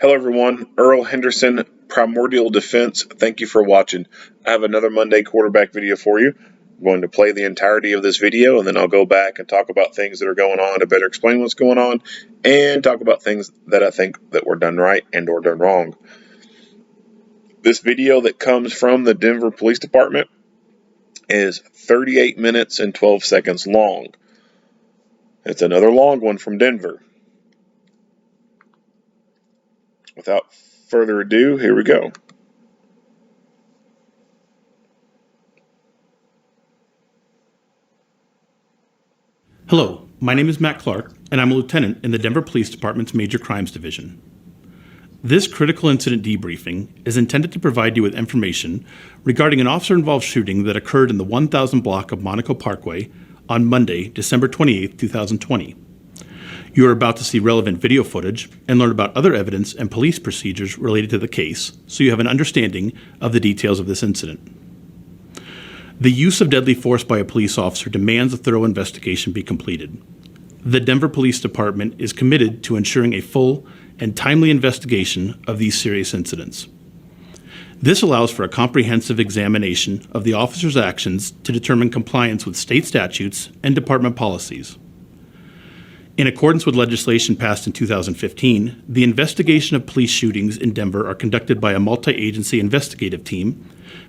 Hello everyone, Earl Henderson, Primordial Defense. Thank you for watching. I have another Monday quarterback video for you. I'm going to play the entirety of this video and then I'll go back and talk about things that are going on to better explain what's going on and talk about things that I think that were done right and or done wrong. This video that comes from the Denver Police Department is 38 minutes and 12 seconds long. It's another long one from Denver. Without further ado, here we go. Hello, my name is Matt Clark, and I'm a lieutenant in the Denver Police Department's Major Crimes Division. This critical incident debriefing is intended to provide you with information regarding an officer-involved shooting that occurred in the 1000 block of Monaco Parkway on Monday, December 28, 2020. You are about to see relevant video footage and learn about other evidence and police procedures related to the case, so you have an understanding of the details of this incident. The use of deadly force by a police officer demands a thorough investigation be completed. The Denver Police Department is committed to ensuring a full and timely investigation of these serious incidents. This allows for a comprehensive examination of the officer's actions to determine compliance with state statutes and department policies. In accordance with legislation passed in 2015, the investigation of police shootings in Denver are conducted by a multi-agency investigative team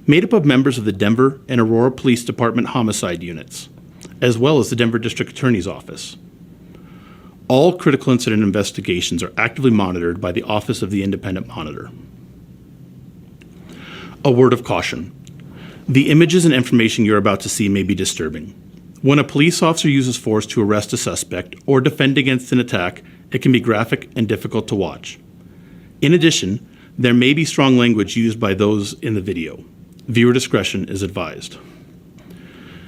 made up of members of the Denver and Aurora Police Department homicide units, as well as the Denver District Attorney's Office. All critical incident investigations are actively monitored by the Office of the Independent Monitor. A word of caution. The images and information you're about to see may be disturbing. When a police officer uses force to arrest a suspect or defend against an attack, it can be graphic and difficult to watch. In addition, there may be strong language used by those in the video. Viewer discretion is advised.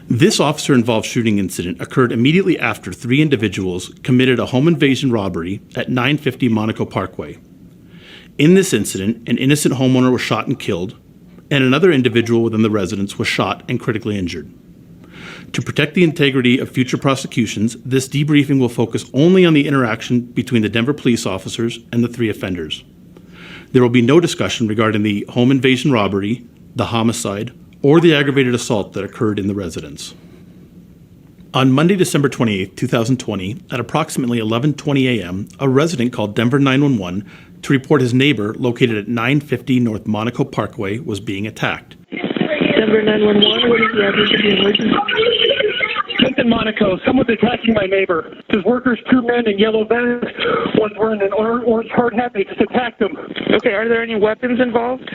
This officer-involved shooting incident occurred immediately after 3 individuals committed a home invasion robbery at 950 Monaco Parkway. In this incident, an innocent homeowner was shot and killed, and another individual within the residence was shot and critically injured. To protect the integrity of future prosecutions, this debriefing will focus only on the interaction between the Denver police officers and the 3 offenders. There will be no discussion regarding the home invasion robbery, the homicide, or the aggravated assault that occurred in the residence. On Monday, December 28, 2020, at approximately 11:20 a.m., a resident called Denver 911 to report his neighbor, located at 950 North Monaco Parkway, was being attacked. Denver 911, what is the address of the emergency? In Monaco, someone's attacking my neighbor. There's workers, 2 men in yellow vests. One's wearing an orange hard hat. They just attacked him. Okay, are there any weapons involved?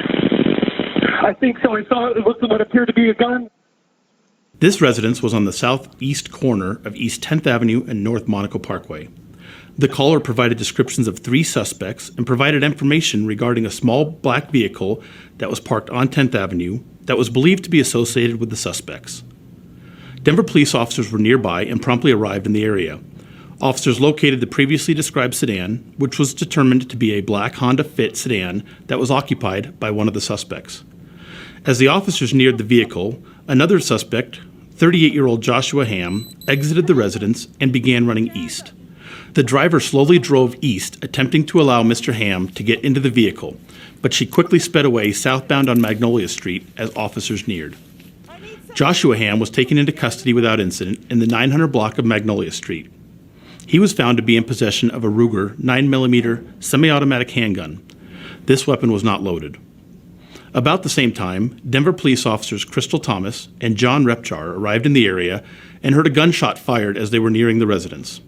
I think so. I saw it looked what appeared to be a gun. This residence was on the southeast corner of East 10th Avenue and North Monaco Parkway. The caller provided descriptions of 3 suspects and provided information regarding a small black vehicle that was parked on 10th Avenue that was believed to be associated with the suspects. Denver police officers were nearby and promptly arrived in the area. Officers located the previously described sedan, which was determined to be a black Honda Fit sedan that was occupied by one of the suspects. As the officers neared the vehicle, another suspect, 38-year-old Joshua Hamm, exited the residence and began running east. The driver slowly drove east, attempting to allow Mr. Hamm to get into the vehicle, but she quickly sped away southbound on Magnolia Street as officers neared. Joshua Hamm was taken into custody without incident in the 900 block of Magnolia Street. He was found to be in possession of a Ruger 9mm semi-automatic handgun. This weapon was not loaded. About the same time, Denver police officers Crystal Thomas and John Repchar arrived in the area and heard a gunshot fired as they were nearing the residence.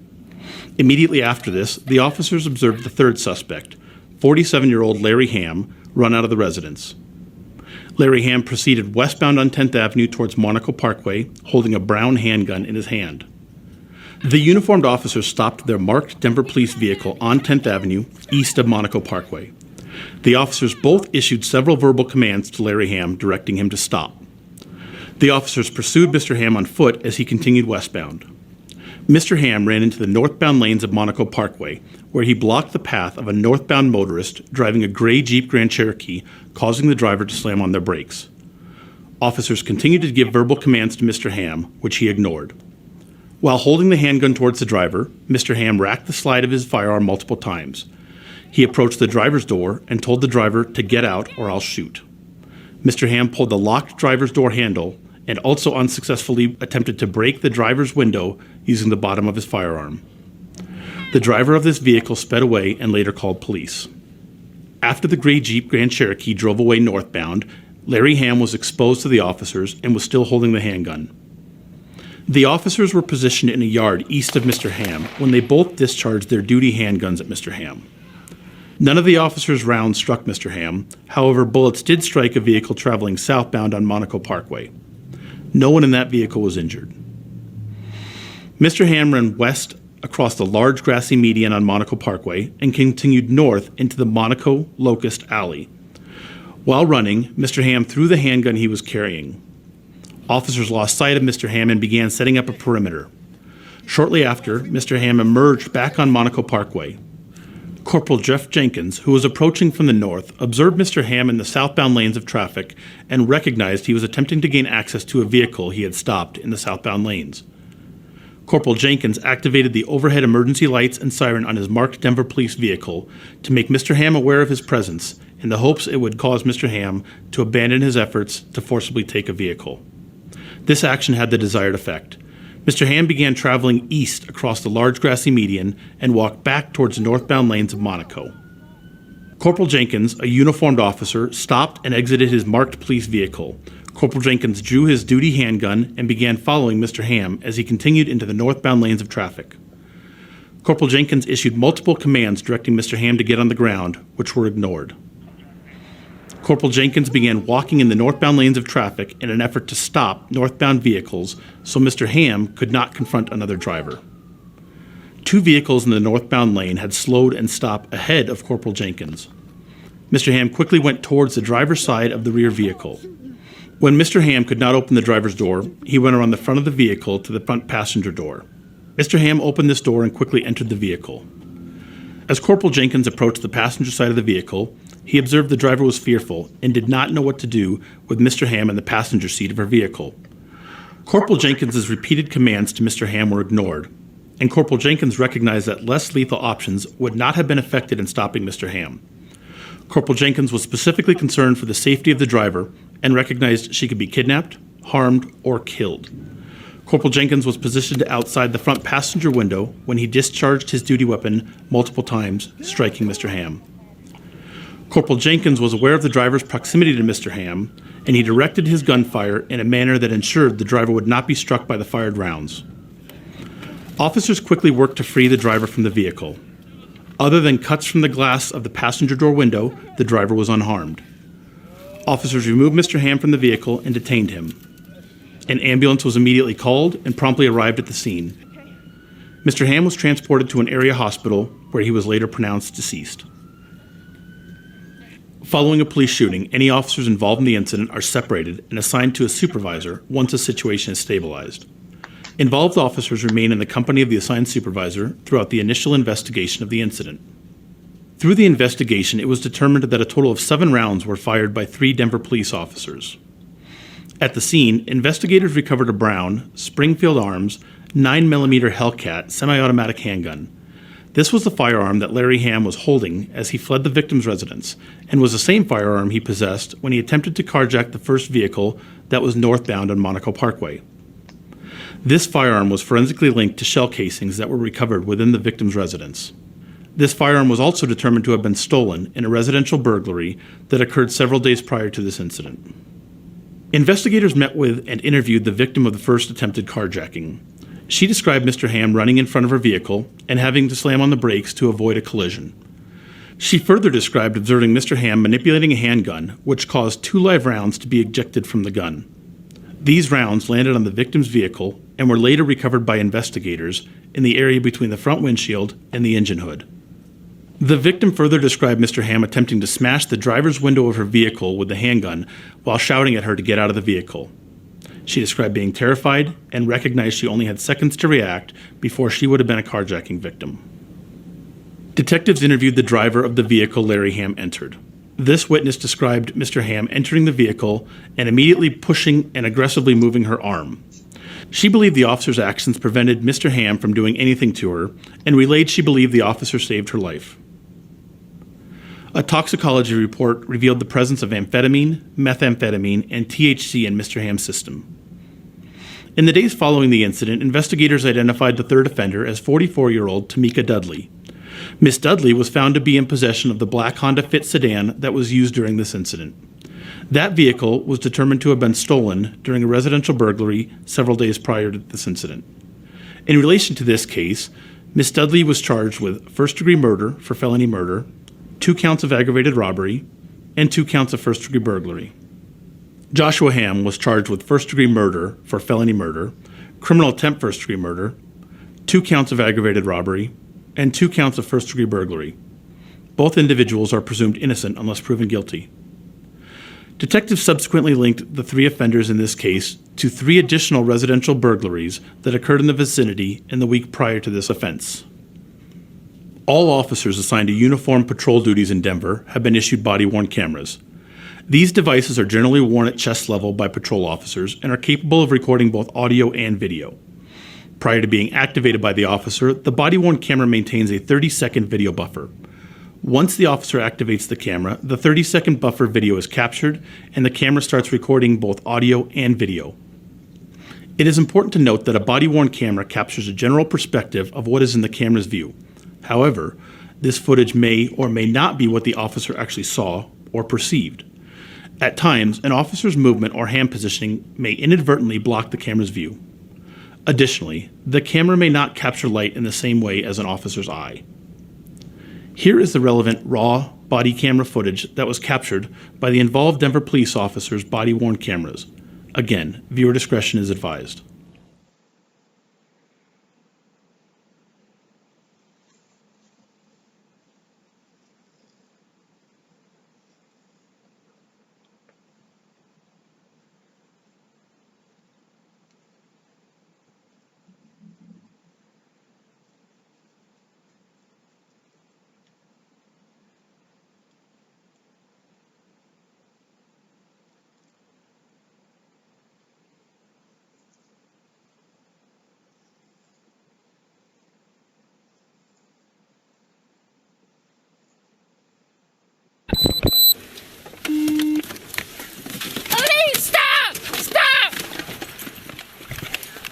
Immediately after this, the officers observed the 3rd suspect, 47-year-old Larry Hamm, run out of the residence. Larry Hamm proceeded westbound on 10th Avenue towards Monaco Parkway, holding a brown handgun in his hand. The uniformed officers stopped their marked Denver police vehicle on 10th Avenue, east of Monaco Parkway. The officers both issued several verbal commands to Larry Hamm, directing him to stop. The officers pursued Mr. Hamm on foot as he continued westbound. Mr. Hamm ran into the northbound lanes of Monaco Parkway, where he blocked the path of a northbound motorist driving a gray Jeep Grand Cherokee, causing the driver to slam on their brakes. Officers continued to give verbal commands to Mr. Hamm, which he ignored. While holding the handgun towards the driver, Mr. Hamm racked the slide of his firearm multiple times. He approached the driver's door and told the driver to get out or I'll shoot. Mr. Hamm pulled the locked driver's door handle and also unsuccessfully attempted to break the driver's window using the bottom of his firearm. The driver of this vehicle sped away and later called police. After the gray Jeep Grand Cherokee drove away northbound, Larry Hamm was exposed to the officers and was still holding the handgun. The officers were positioned in a yard east of Mr. Hamm when they both discharged their duty handguns at Mr. Hamm. None of the officers' rounds struck Mr. Hamm. However, bullets did strike a vehicle traveling southbound on Monaco Parkway. No one in that vehicle was injured. Mr. Hamm ran west across the large grassy median on Monaco Parkway and continued north into the Monaco Locust Alley. While running, Mr. Hamm threw the handgun he was carrying. Officers lost sight of Mr. Hamm and began setting up a perimeter. Shortly after, Mr. Hamm emerged back on Monaco Parkway. Corporal Jeff Jenkins, who was approaching from the north, observed Mr. Hamm in the southbound lanes of traffic and recognized he was attempting to gain access to a vehicle he had stopped in the southbound lanes. Corporal Jenkins activated the overhead emergency lights and siren on his marked Denver police vehicle to make Mr. Hamm aware of his presence in the hopes it would cause Mr. Hamm to abandon his efforts to forcibly take a vehicle. This action had the desired effect. Mr. Hamm began traveling east across the large grassy median and walked back towards the northbound lanes of Monaco. Corporal Jenkins, a uniformed officer, stopped and exited his marked police vehicle. Corporal Jenkins drew his duty handgun and began following Mr. Hamm as he continued into the northbound lanes of traffic. Corporal Jenkins issued multiple commands directing Mr. Hamm to get on the ground, which were ignored. Corporal Jenkins began walking in the northbound lanes of traffic in an effort to stop northbound vehicles so Mr. Hamm could not confront another driver. Two vehicles in the northbound lane had slowed and stopped ahead of Corporal Jenkins. Mr. Hamm quickly went towards the driver's side of the rear vehicle. When Mr. Hamm could not open the driver's door, he went around the front of the vehicle to the front passenger door. Mr. Hamm opened this door and quickly entered the vehicle. As Corporal Jenkins approached the passenger side of the vehicle, he observed the driver was fearful and did not know what to do with Mr. Hamm in the passenger seat of her vehicle. Corporal Jenkins' repeated commands to Mr. Hamm were ignored, and Corporal Jenkins recognized that less lethal options would not have been effective in stopping Mr. Hamm. Corporal Jenkins was specifically concerned for the safety of the driver and recognized she could be kidnapped, harmed, or killed. Corporal Jenkins was positioned outside the front passenger window when he discharged his duty weapon multiple times, striking Mr. Hamm. Corporal Jenkins was aware of the driver's proximity to Mr. Hamm, and he directed his gunfire in a manner that ensured the driver would not be struck by the fired rounds. Officers quickly worked to free the driver from the vehicle. Other than cuts from the glass of the passenger door window, the driver was unharmed. Officers removed Mr. Hamm from the vehicle and detained him. An ambulance was immediately called and promptly arrived at the scene. Mr. Hamm was transported to an area hospital where he was later pronounced deceased. Following a police shooting, any officers involved in the incident are separated and assigned to a supervisor once a situation is stabilized. Involved officers remain in the company of the assigned supervisor throughout the initial investigation of the incident. Through the investigation, it was determined that a total of 7 rounds were fired by 3 Denver police officers. At the scene, investigators recovered a Brown, Springfield Arms, 9mm Hellcat semi-automatic handgun. This was the firearm that Larry Hamm was holding as he fled the victim's residence, and was the same firearm he possessed when he attempted to carjack the first vehicle that was northbound on Monaco Parkway. This firearm was forensically linked to shell casings that were recovered within the victim's residence. This firearm was also determined to have been stolen in a residential burglary that occurred several days prior to this incident. Investigators met with and interviewed the victim of the first attempted carjacking. She described Mr. Hamm running in front of her vehicle and having to slam on the brakes to avoid a collision. She further described observing Mr. Hamm manipulating a handgun, which caused 2 live rounds to be ejected from the gun. These rounds landed on the victim's vehicle and were later recovered by investigators in the area between the front windshield and the engine hood. The victim further described Mr. Hamm attempting to smash the driver's window of her vehicle with the handgun while shouting at her to get out of the vehicle. She described being terrified and recognized she only had seconds to react before she would have been a carjacking victim. Detectives interviewed the driver of the vehicle Larry Hamm entered. This witness described Mr. Hamm entering the vehicle and immediately pushing and aggressively moving her arm. She believed the officer's actions prevented Mr. Hamm from doing anything to her, and relayed she believed the officer saved her life. A toxicology report revealed the presence of amphetamine, methamphetamine, and THC in Mr. Hamm's system. In the days following the incident, investigators identified the third offender as 44-year-old Tamika Dudley. Miss Dudley was found to be in possession of the black Honda Fit sedan that was used during this incident. That vehicle was determined to have been stolen during a residential burglary several days prior to this incident. In relation to this case, Miss Dudley was charged with first-degree murder for felony murder, 2 counts of aggravated robbery, and 2 counts of first-degree burglary. Joshua Hamm was charged with first-degree murder for felony murder, criminal attempt first-degree murder, 2 counts of aggravated robbery, and 2 counts of first-degree burglary. Both individuals are presumed innocent unless proven guilty. Detectives subsequently linked the 3 offenders in this case to 3 additional residential burglaries that occurred in the vicinity in the week prior to this offense. All officers assigned to uniform patrol duties in Denver have been issued body-worn cameras. These devices are generally worn at chest level by patrol officers and are capable of recording both audio and video. Prior to being activated by the officer, the body-worn camera maintains a 30-second video buffer. Once the officer activates the camera, the 30-second buffer video is captured and the camera starts recording both audio and video. It is important to note that a body-worn camera captures a general perspective of what is in the camera's view. However, this footage may or may not be what the officer actually saw or perceived. At times, an officer's movement or hand positioning may inadvertently block the camera's view. Additionally, the camera may not capture light in the same way as an officer's eye. Here is the relevant raw body camera footage that was captured by the involved Denver police officers' body-worn cameras. Again, viewer discretion is advised.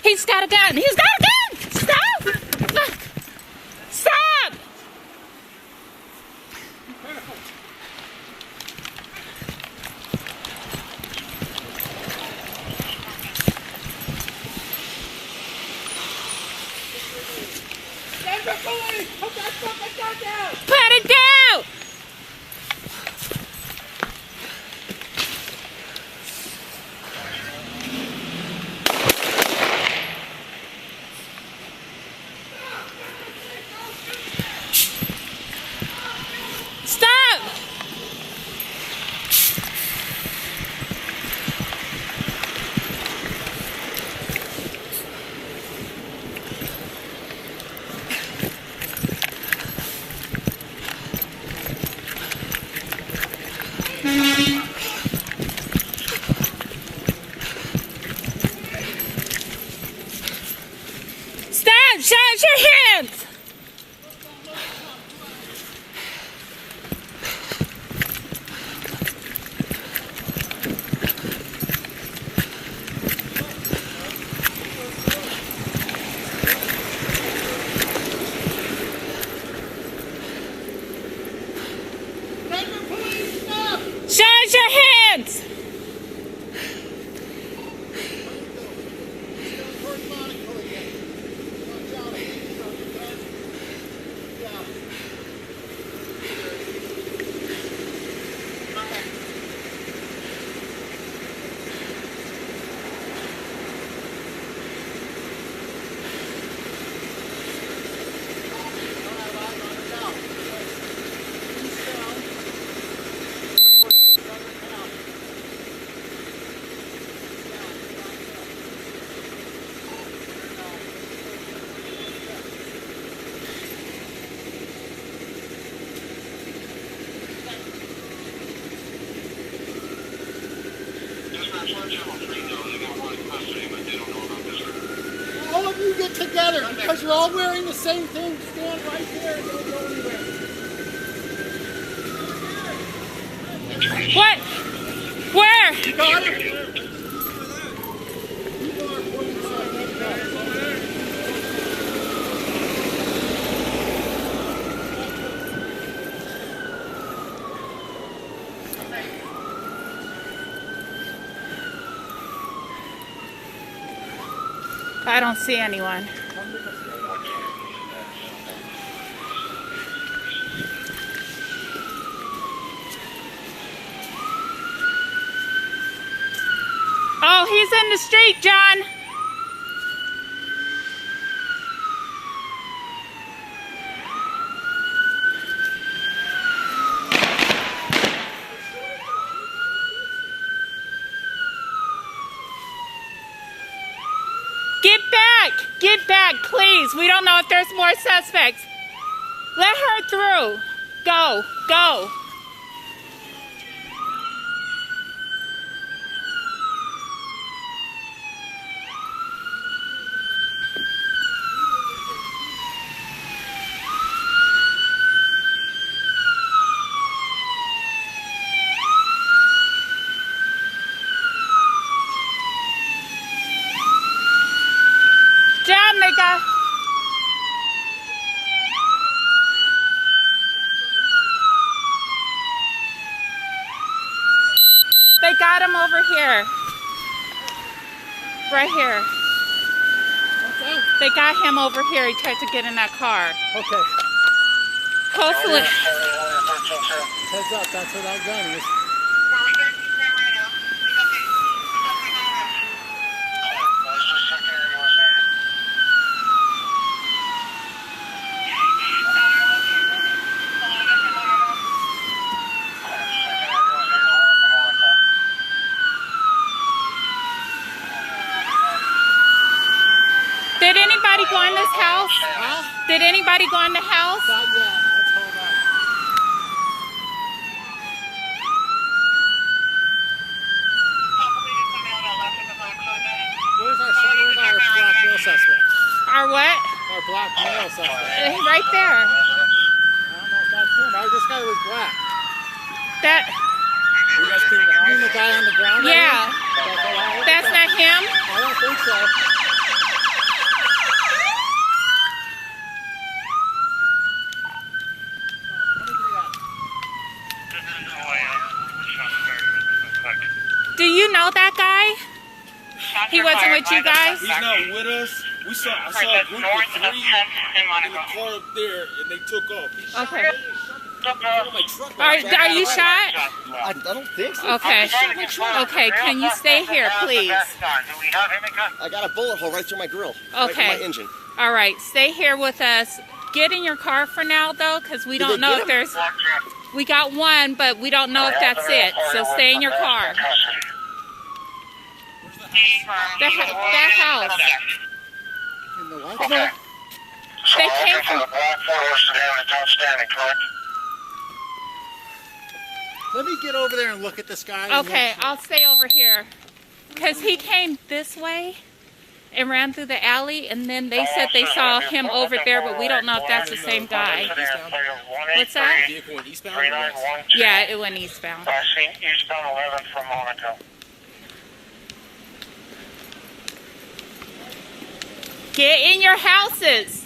He's got a gun! He's got a gun! Stop! Stop! Denver police! Put that fucking gun down! Put it down! Stop! Stop! Show us your hands! Denver police, stop! Show us your hands! All of you get together because you're all wearing the same thing. Stand right there and don't go anywhere. What? Where? Got her? I don't see anyone. Oh, he's in the street, John. Get back, please. We don't know if there's more suspects. Let her through. Go, go. Down, they got. They got him over here. Right here. Okay. They got him over here. He tried to get in that car. Okay. Hopefully. Heads up, that's where that gun is. Did anybody go in this house? Huh? Did anybody go in the house? Not yet. Let's hold on. Where's our black male suspect? Or what? Our black male suspect. Right there. I don't know if that's him. This guy was black. That. You guys clear the house? You mean the guy on the ground? right Yeah. here? That's not him? I don't think so. Do you know that guy? He wasn't with you guys? He's not with us. I saw a group of three in the car up there, and they took off. Okay. My truck Are you shot? I don't think so. Okay. Okay, can you stay here, please? I got a bullet hole right through my grill. Right through Okay. my engine. All right, stay here with us. Get in your car for now, though, because we Did don't they know get if there's... We got one, but we don't know if that's it. So stay in your car. That house. In the what? Well, they came from... Let me get over there and look at this guy. and Okay, make sure. I'll stay over here. Because he came this way and ran through the alley, and then they said they saw him over there, but we don't know if that's the same guy. What's that? Vehicle went eastbound or west? Yeah, it went eastbound. Eastbound 11 from Monaco. Get in your houses.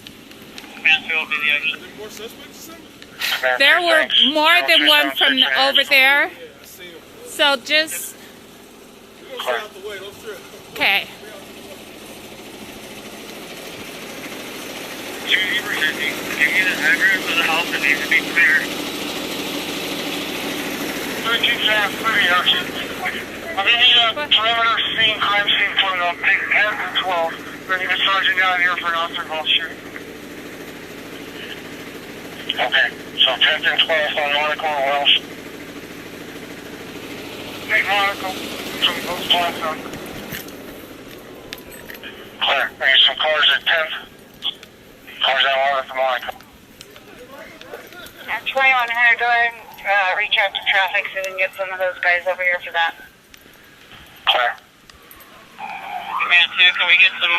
Mansfield, be the exit. More suspects or something? There were more than one from over there. Yeah, I see him. So just... We're gonna stay out the way, don't trip. Okay. Give me the address of the house that needs to be cleared. 13 South 30 action. I'm gonna need a perimeter scene, crime scene from the big 10 to 12. We're gonna need a sergeant down here for an officer call shooting. Okay, so 10th and 12th on Monaco or Welsh. Big Monaco, from both platform. Clear. I need some cars at 10th. Cars at 11th to Monaco. At 2100, go ahead and reach out to traffic so we can get some of those guys over here for that. Clear. Command 2, can we get some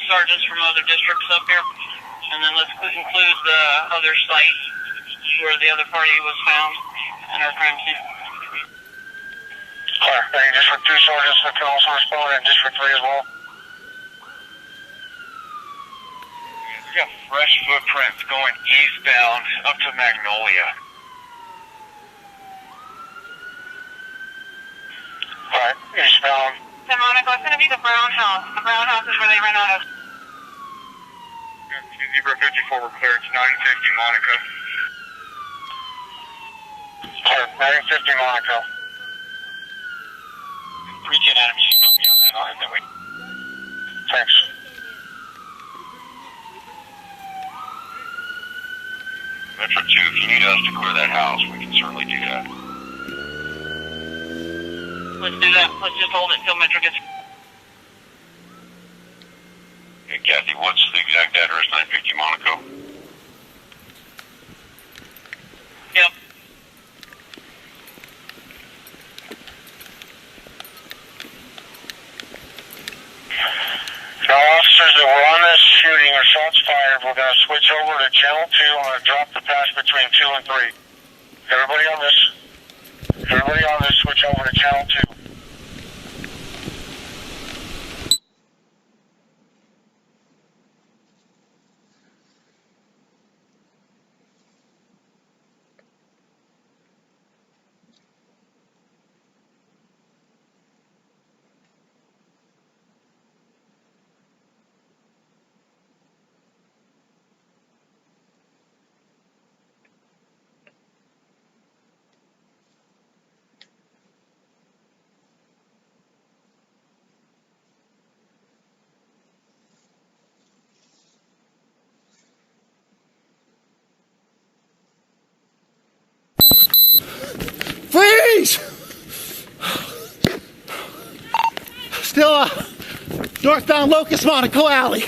sergeants from other districts up here? And then let's include the other site where the other party was found in our crime scene. Clear. Hey, District 2 sergeants that can also respond, and District 3 as well. We got fresh footprints going eastbound up to Magnolia. Alright, eastbound. Monaco, it's going to be the brown house. The brown house is where they ran out of. Zebra 54, we're clear. It's 950 Monaco. Clear, 950 Monaco. Regen Adam, you put me on that. I'll have that way. Thanks. Metro 2, if you need us to clear that house, we can certainly do that. Let's do that. Let's just hold it until Metro gets. Hey, Kathy, what's the exact address? 950 Monaco. Yep. Now, officers that were on this shooting or shots fired, we're going to switch over to channel 2. I'm going to drop the pass between 2 and 3. Everybody on this, switch over to channel 2. Freeze! Still northbound Locust Monaco Alley.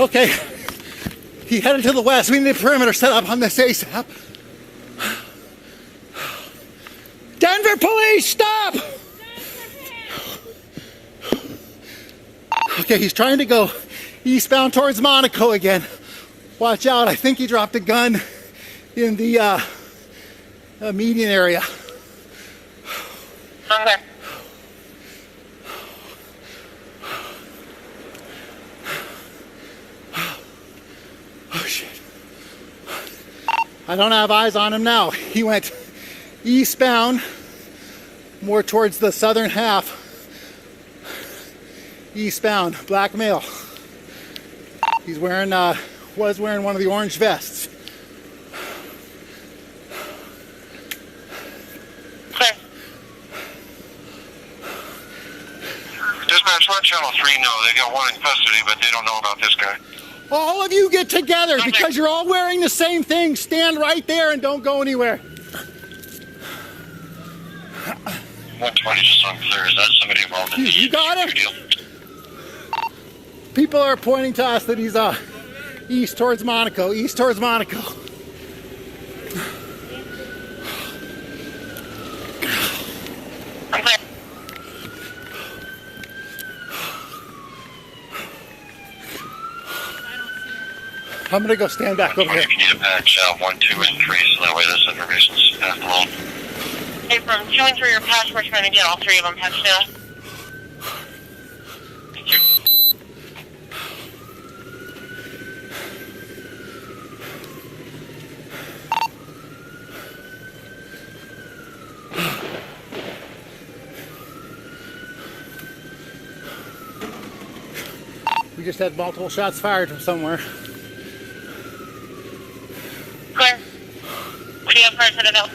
Okay, he headed to the west. We need a perimeter set up on this ASAP. Denver police, stop! Okay, he's trying to go eastbound towards Monaco again. Watch out, I think he dropped a gun in the median area. Okay. Oh shit. I don't have eyes on him now. He went eastbound, more towards the southern half. Eastbound, black male. He's wearing, was wearing one of the orange vests. Clear. Dispatch, let channel 3 know. They got one in custody, but they don't know about this guy. All of you get together because you're all wearing the same thing. Stand right there and don't go anywhere. 120 just unclear. Is that somebody involved in this? You got it? Deal? People are pointing to us that he's east towards Monaco, east towards Monaco. Okay. I'm gonna go stand back over here. If you need a patch, 1, 2, and 3, so that way this information's passed along. Hey, from 2 and 3 your patch, we're trying to get all 3 of them patched down. Thank you. We just had multiple shots fired from somewhere. Clear. What do you have for Citadel?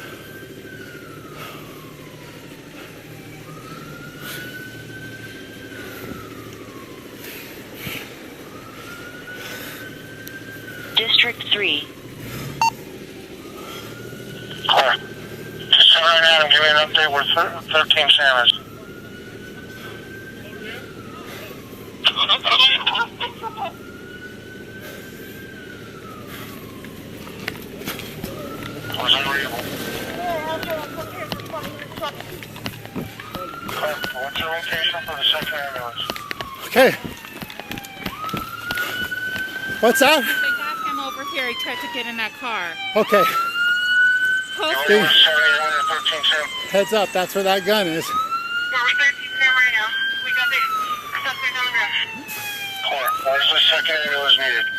District 3. Clear. Just sit right now and give me an update with 13 Sanders. Was unreadable. Clear. What's your location for the second ambulance? Okay. What's that? They got him over here. He tried to get in that car. Okay. Hopefully. Heads up, that's where that gun is. We're 13 right now. We got the suspect on the ground. Where's the second ambulance needed?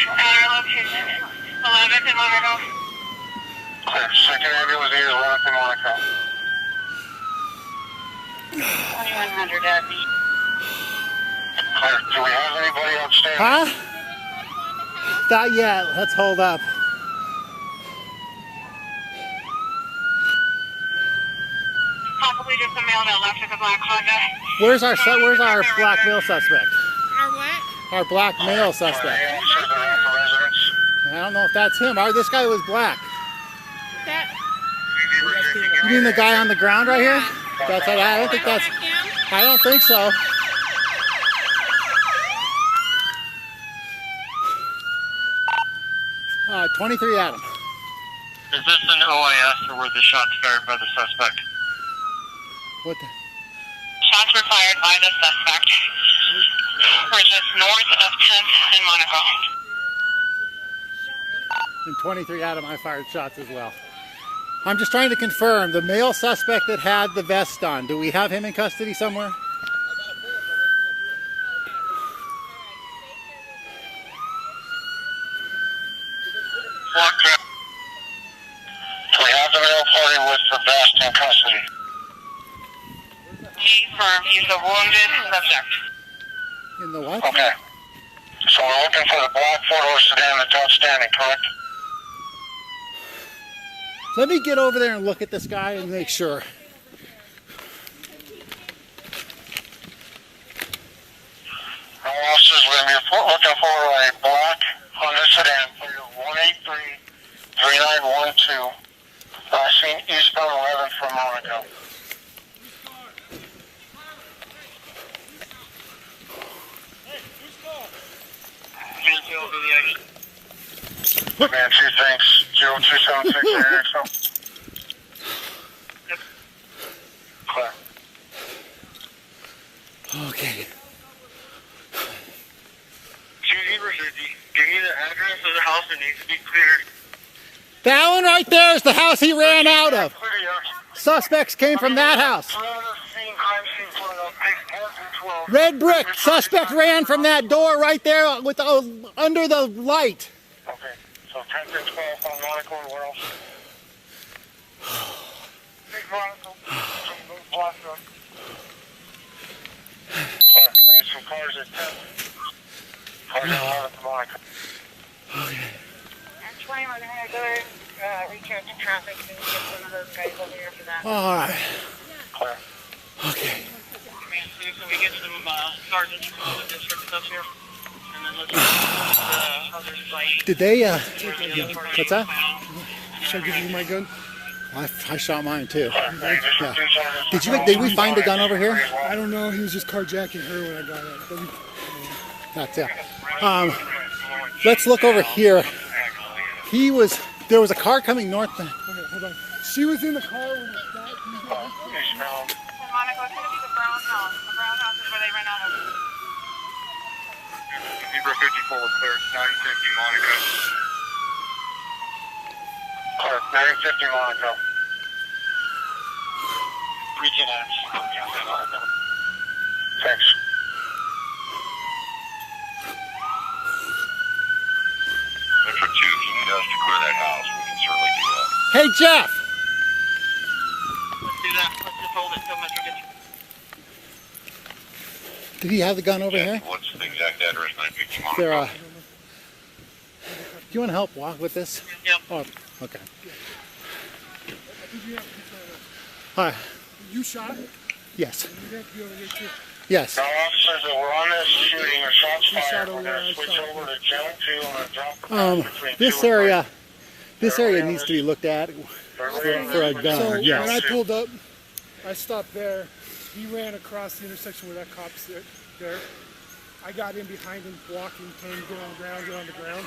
Our location, 11th and Monaco. Clear. Second ambulance needed, 11th and Monaco. 2100 at the... Clear. Do we have anybody outstanding? Huh? Not yet. Let's hold up. Possibly just a male that left with a black Honda. Where's our black male suspect? Our what? Our black male suspect. I don't know if that's him. This guy was black. That. You mean the guy on the ground right here? That's I don't think that's. I don't think so. 23 Adam. Is this an OIS or were the shots fired by the suspect? What the? Shots were fired by the suspect. We're just north of 10th and Monaco. In 23 Adam, I fired shots as well. I'm just trying to confirm the male suspect that had the vest on. Do we have him in custody somewhere? We have the male party with the vest in custody. He's a wounded subject. In the what? Okay. So we're looking for the black four-door sedan that's outstanding, correct? Let me get over there and look at this guy and make sure. Our officers are going to be looking for a black Honda sedan, plate 183-3912. Last seen eastbound 11 from Monaco. Man, 2 thanks. 0276 area, so. Yep. Clear. Okay. Give me the address of the house that needs to be cleared. That one right there is the house he ran out of. Suspects came from that house. Red brick. Suspect ran from that door right there with under the light. Okay, so 10 and 12 on Monaco and where else? Big Monaco. Block road. Clear. We need some cars at 10. Cars at 11 to Monaco. Okay. At 20, we're going to go reach out to traffic and get one of those guys over here for that. All right. Clear. Okay. Can we get some sergeants from the district up here? And then let's get the other site. Did they, what's that? Should I give you my gun? I shot mine too. Yeah. Did we find a gun over here? I don't know. He was just carjacking her when I got it. That's it. Let's look over here. There was a car coming north. Okay, hold on. She was in the car when it stopped. Monaco, it's going to be the brown house. The brown house is where they ran out of. Zebra 54 clear. 950 Monaco. Clear. 950 Monaco. Region X. Thanks. Metro 2, if you need us to clear that house, we can certainly do that. Hey, Jeff! Let's do that. Let's just hold it until Metro gets. Did he have the gun over here? What's the exact address? 950 Monaco. Do you want to help walk with this? Yep. Oh, okay. Hi. You shot? Yes. You have to be over here too. Yes. Now, officers that were on this shooting or shots fired, we're going to switch over to Channel 2 and drop the pass between this area needs to be looked at for a gun. So Yes. when I pulled up, I stopped there. He ran across the intersection where that cop's there. I got in behind him, walking, told him to get on the ground,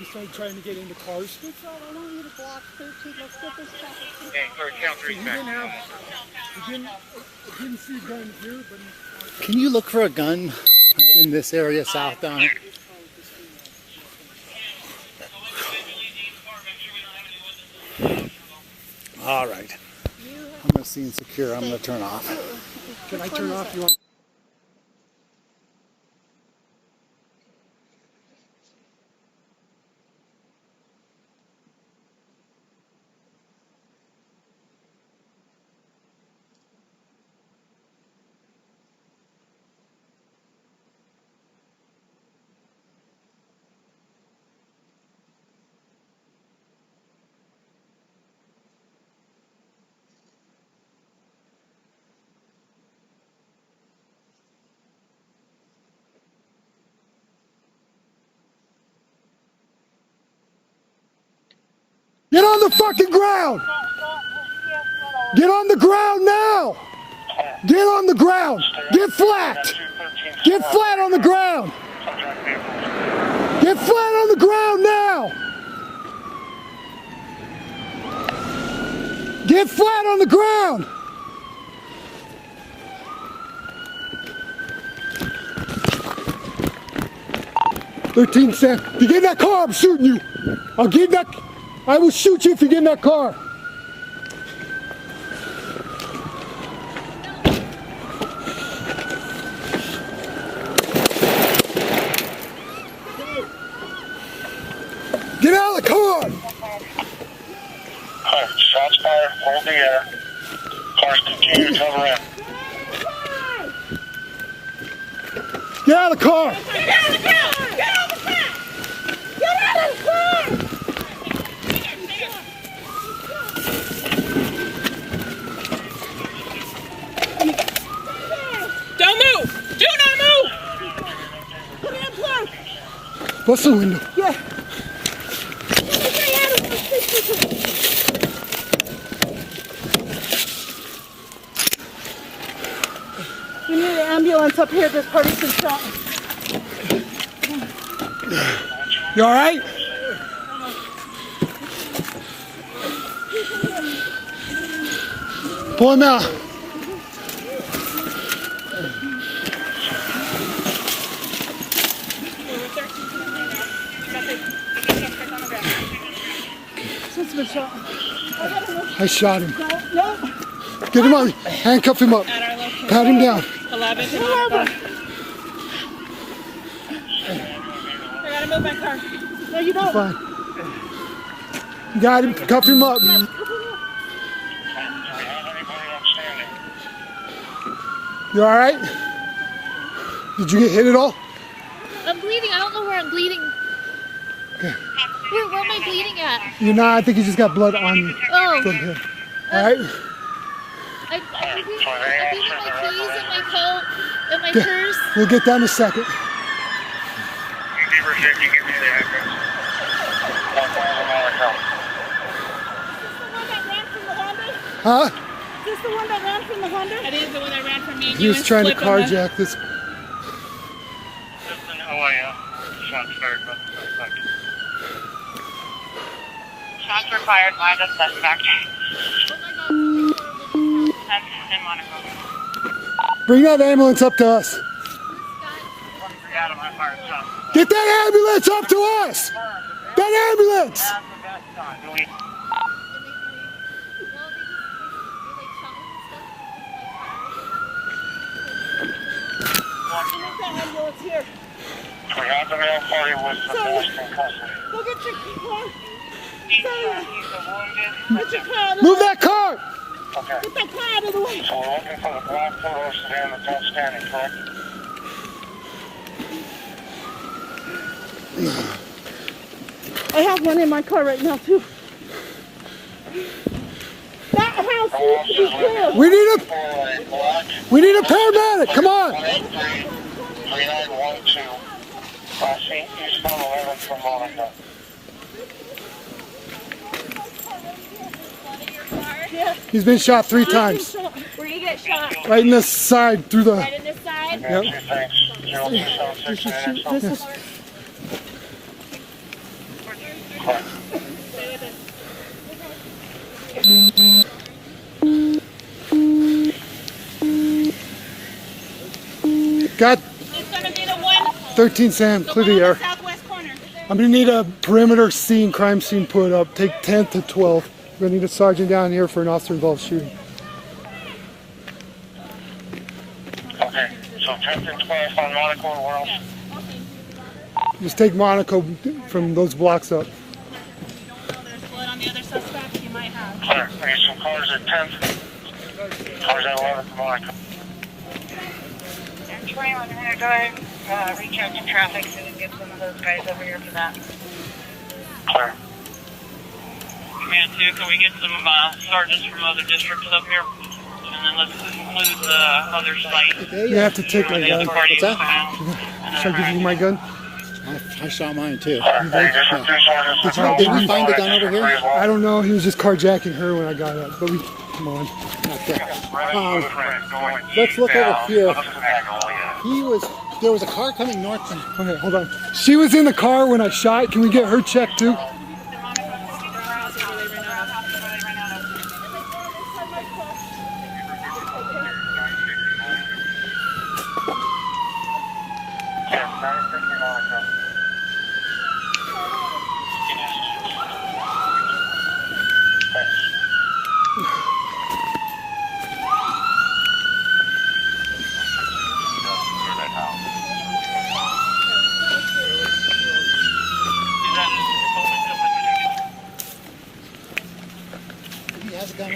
He started trying to get into cars. I want you to block 13. Let's get this traffic. Okay, sorry, count So 3 he back. didn't see a gun here, but Can you look for a gun like in this area south down here? All right. I'm gonna see and secure. I'm gonna turn off. can I turn off? You want? Get on the fucking ground! Get on the ground now! Get on the ground! Get flat! Get flat on the ground! Get flat on the ground now! Get flat on the ground! $13. If you get in that car, I'm shooting you! I will shoot you if you get in that car! Get out of the car! Shots fired, hold the air. Cars continue to cover in. Get out of the car! Get out of the car! Get out of the car! Get out of the car! Don't move! Do not move! Put it in plug! Bust the window. Yeah. We need an ambulance up here. This party's been shot. You alright? Pull him out. I shot him. No. Get him up. Handcuff him up. Pat him down. 11. I gotta move my car. No, you don't. Fine. You got him. Cuff him up. You alright? Did you get hit at all? I'm bleeding. I don't know where I'm bleeding. Okay. Where am I bleeding at? You're not. I think you just got blood on you. Oh. From him. Alright? I'm bleeding my keys and my coat and my purse. We'll get down in a second. Beaver 50, give me the address. 1,000 Monaco. Huh? Is this the one that ran from the Honda? It is the one that ran from me. He was trying to carjack this. This is an OIS. Shots fired by the suspect. Shots were fired by the suspect. That's in Monaco. Bring that ambulance up to us. Get that ambulance up to us! That ambulance! We have the male party with the best in custody. Go get your car. Move that car! Okay. Get that car out of the way. So we're looking for the black photo sedan that's outstanding, correct? I have one in my car right now too. That house needs to be cleared. We need a paramedic. Come on. 3912. Eastbound 11 from Monaco. He's been shot 3 times. Where you get shot? Right in the side through the. Right in this side? Yep. This is Got 13 Sam, clear the air. I'm gonna need a perimeter scene, crime scene put up. Take 10th to 12th. We're gonna need a sergeant down here for an officer involved shooting. Okay, so 10th and 12th on Monaco and where else? Just take Monaco from those blocks up. On the other suspect, you might have. Clear. I need some cars at 10th. Cars at 11th, Monaco. And 21, I'm going to go reach out to traffic so we can get some of those guys over here for that. Clear. Command 2, can we get some sergeants from other districts up here? And then let's include the other site. Okay, You have to take my gun. What's that? Should I give you my gun? I shot mine too. You did? Did we find the gun over here? I don't know. He was just carjacking her when I got up. But we, come on. Okay. Let's look over here. There was a car coming north. Okay, hold on. She was in the car when I shot. Can we get her checked too?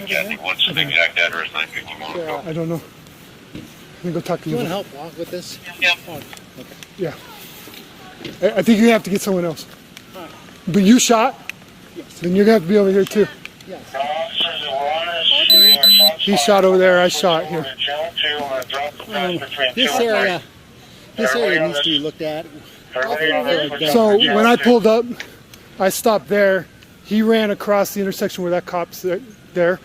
Kathy, what's the exact address? 950 Monaco. I don't know. Let me go talk to Do you. you want to help walk with this? Yep. Oh, okay. Yeah. I think you have to get someone else. But you shot? Yes. Then you're going to have to be over here too. Yes. He shot over there, I shot here. This area needs to be looked at. So when I pulled up, I stopped there. He ran across the intersection where that cop's there.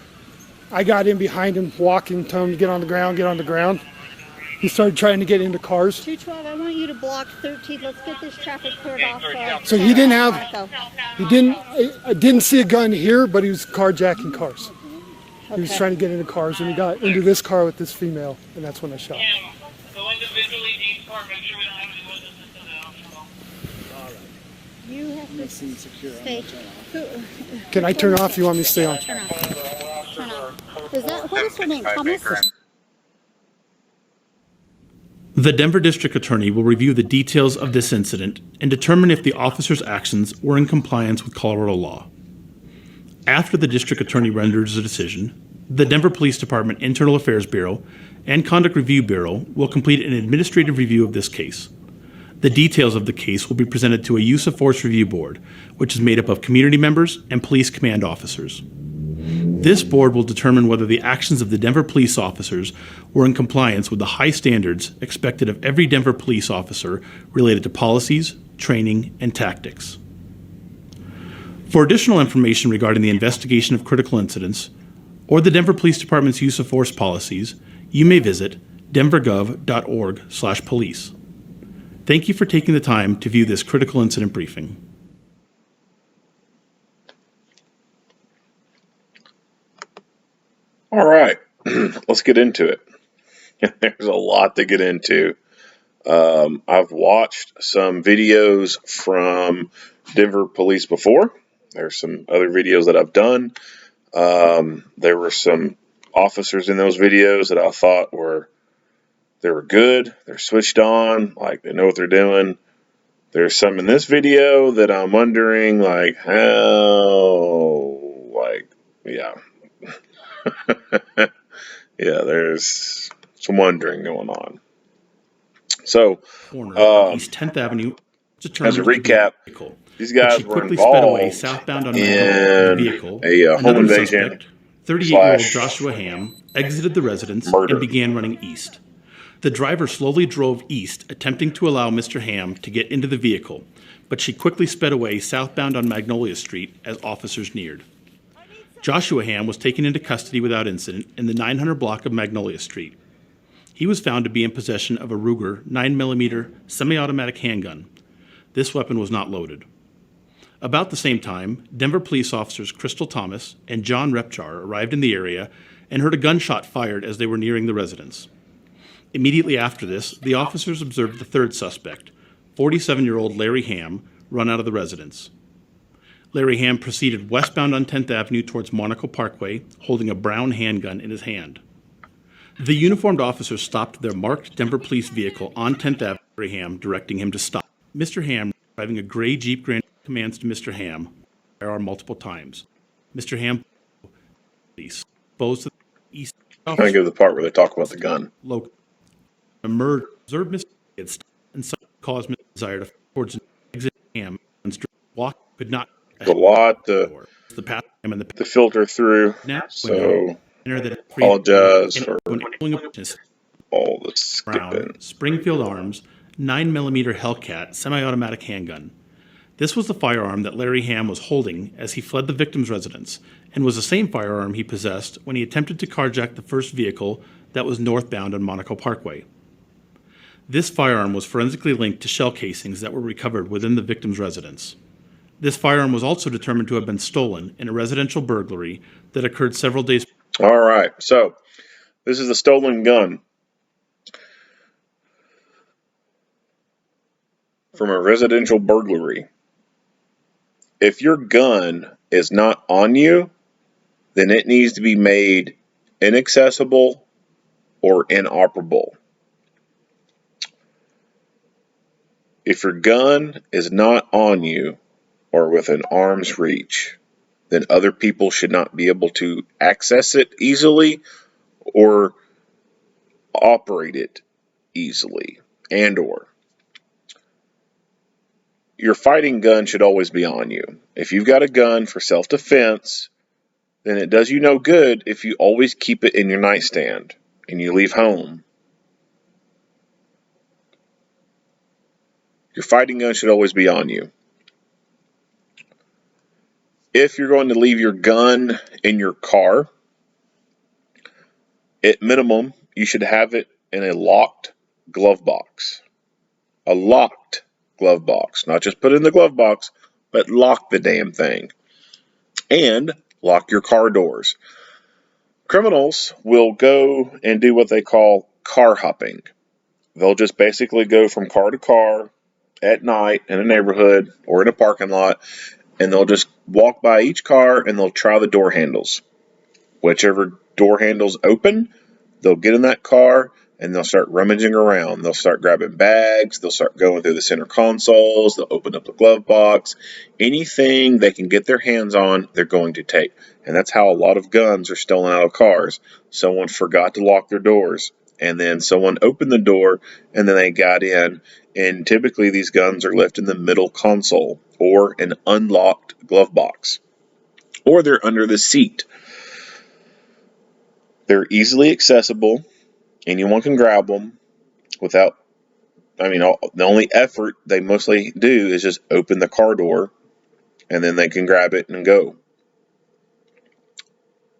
I got in behind him, walking, telling him to get on the ground, get on the ground. He started trying to get into cars. 212, I want you to block 13. Let's get this traffic cleared off. So he didn't have, I didn't see a gun here, but he was carjacking cars. He was trying to get into cars, and he got into this car with this female, and that's when I shot. Go individually to each car, make sure we don't have any witnesses to the You have to stay. Can I turn off? You want me to stay on? Turn off. Turn off. Is that, what is her name? Thomas? The Denver District Attorney will review the details of this incident and determine if the officer's actions were in compliance with Colorado law. After the District Attorney renders a decision, the Denver Police Department Internal Affairs Bureau and Conduct Review Bureau will complete an administrative review of this case. The details of the case will be presented to a Use of Force Review Board, which is made up of community members and police command officers. This board will determine whether the actions of the Denver police officers were in compliance with the high standards expected of every Denver police officer related to policies, training, and tactics. For additional information regarding the investigation of critical incidents or the Denver Police Department's use of force policies, you may visit denvergov.org/police. Thank you for taking the time to view this critical incident briefing. All right, let's get into it. There's a lot to get into. I've watched some videos from Denver police before. There's some other videos that I've done. There were some officers in those videos that I thought were good. They're switched on, like they know what they're doing. There's some in this video that I'm wondering, like, how, like, yeah. Yeah, there's some wondering going on. So, East 10th Avenue. As a recap, these guys were involved southbound on in vehicle. a home invasion. 38-year-old Joshua Hamm exited the residence murder. And began running east. The driver slowly drove east, attempting to allow Mr. Hamm to get into the vehicle, but she quickly sped away southbound on Magnolia Street as officers neared. Joshua Hamm was taken into custody without incident in the 900 block of Magnolia Street. He was found to be in possession of a Ruger 9mm semi-automatic handgun. This weapon was not loaded. About the same time, Denver police officers Crystal Thomas and John Repchar arrived in the area and heard a gunshot fired as they were nearing the residence. Immediately after this, the officers observed the third suspect, 47-year-old Larry Hamm, run out of the residence. Larry Hamm proceeded westbound on 10th Avenue towards Monaco Parkway, holding a brown handgun in his hand. The uniformed officers stopped their marked Denver police vehicle on 10th Avenue, Larry Hamm, directing him to stop. Mr. Hamm, driving a gray Jeep Grand, commands to Mr. Hamm, firearm multiple times. Mr. Hamm, exposed to the east. I'm going to go to the part where they talk about the gun. Emerged, observed Mr. Hamm, and caused Mr. Desire to towards an exit. Hamm walk could not. There's a lot to filter through, so apologize for all the skipping. Springfield Arms 9mm Hellcat semi-automatic handgun. This was the firearm that Larry Hamm was holding as he fled the victim's residence, and was the same firearm he possessed when he attempted to carjack the first vehicle that was northbound on Monaco Parkway. This firearm was forensically linked to shell casings that were recovered within the victim's residence. This firearm was also determined to have been stolen in a residential burglary that occurred several days. All right, so this is a stolen gun from a residential burglary. If your gun is not on you, then it needs to be made inaccessible or inoperable. If your gun is not on you or within arm's reach, then other people should not be able to access it easily or operate it easily, and/or your fighting gun should always be on you. If you've got a gun for self-defense, then it does you no good if you always keep it in your nightstand and you leave home. Your fighting gun should always be on you. If you're going to leave your gun in your car, at minimum, you should have it in a locked glove box. A locked glove box. Not just put it in the glove box, but lock the damn thing. And lock your car doors. Criminals will go and do what they call car hopping. They'll just basically go from car to car at night in a neighborhood or in a parking lot, and they'll just walk by each car and they'll try the door handles. Whichever door handles open, they'll get in that car and they'll start rummaging around. They'll start grabbing bags. They'll start going through the center consoles. They'll open up the glove box. Anything they can get their hands on, they're going to take. And that's how a lot of guns are stolen out of cars. Someone forgot to lock their doors, and then someone opened the door, and then they got in. And typically these guns are left in the middle console or an unlocked glove box, or they're under the seat. They're easily accessible. Anyone can grab them without, the only effort they mostly do is just open the car door, and then they can grab it and go.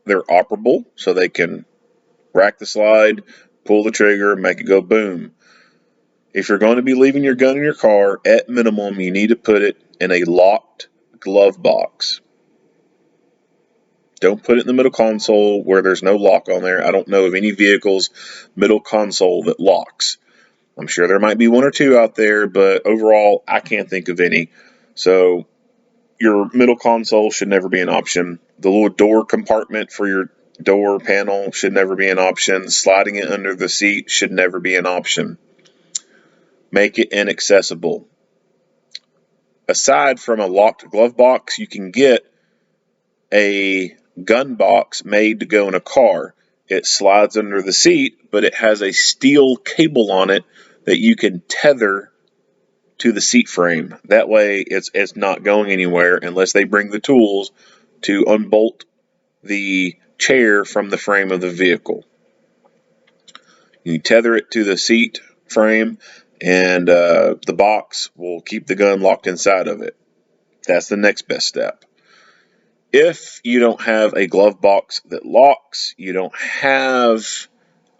They're operable, so they can rack the slide, pull the trigger, make it go boom. If you're going to be leaving your gun in your car, at minimum, you need to put it in a locked glove box. Don't put it in the middle console where there's no lock on there. I don't know of any vehicle's middle console that locks. I'm sure there might be one or two out there, but overall, I can't think of any. So your middle console should never be an option. The little door compartment for your door panel should never be an option. Sliding it under the seat should never be an option. Make it inaccessible. Aside from a locked glove box, you can get a gun box made to go in a car. It slides under the seat, but it has a steel cable on it that you can tether to the seat frame. That way it's not going anywhere unless they bring the tools to unbolt the chair from the frame of the vehicle. You tether it to the seat frame, and the box will keep the gun locked inside of it. That's the next best step. If you don't have a glove box that locks, you don't have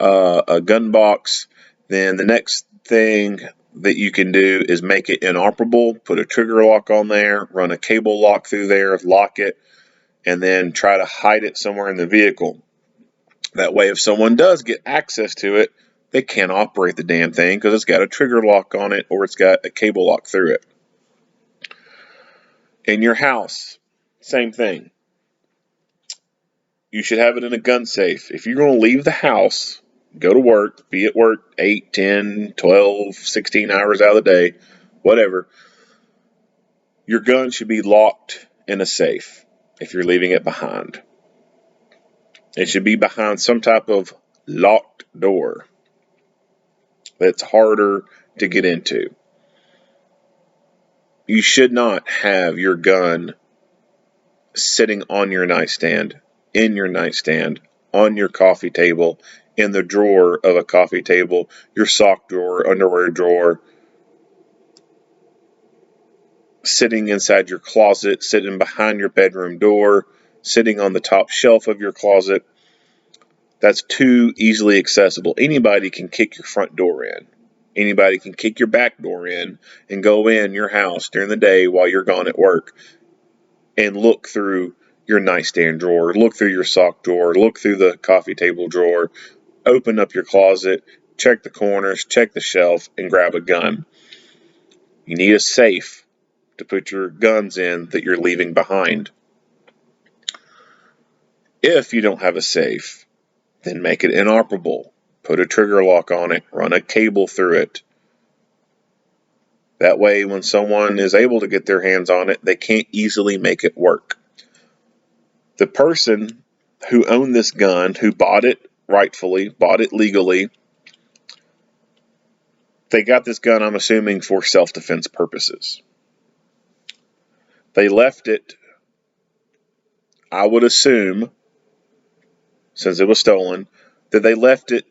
a gun box, then the next thing that you can do is make it inoperable, put a trigger lock on there, run a cable lock through there, lock it, and then try to hide it somewhere in the vehicle. That way, if someone does get access to it, they can't operate the damn thing because it's got a trigger lock on it or it's got a cable lock through it. In your house, same thing. You should have it in a gun safe. If you're going to leave the house, go to work, be at work 8, 10, 12, 16 hours out of the day, whatever, your gun should be locked in a safe if you're leaving it behind. It should be behind some type of locked door that's harder to get into. You should not have your gun sitting on your nightstand, in your nightstand, on your coffee table, in the drawer of a coffee table, your sock drawer, underwear drawer, sitting inside your closet, sitting behind your bedroom door, sitting on the top shelf of your closet. That's too easily accessible. Anybody can kick your front door in. Anybody can kick your back door in and go in your house during the day while you're gone at work and look through your nightstand drawer, look through your sock drawer, look through the coffee table drawer, open up your closet, check the corners, check the shelf, and grab a gun. You need a safe to put your guns in that you're leaving behind. If you don't have a safe, then make it inoperable. Put a trigger lock on it, run a cable through it. That way, when someone is able to get their hands on it, they can't easily make it work. The person who owned this gun, who bought it rightfully, bought it legally, they got this gun, I'm assuming, for self-defense purposes. They left it, I would assume, since it was stolen, that they left it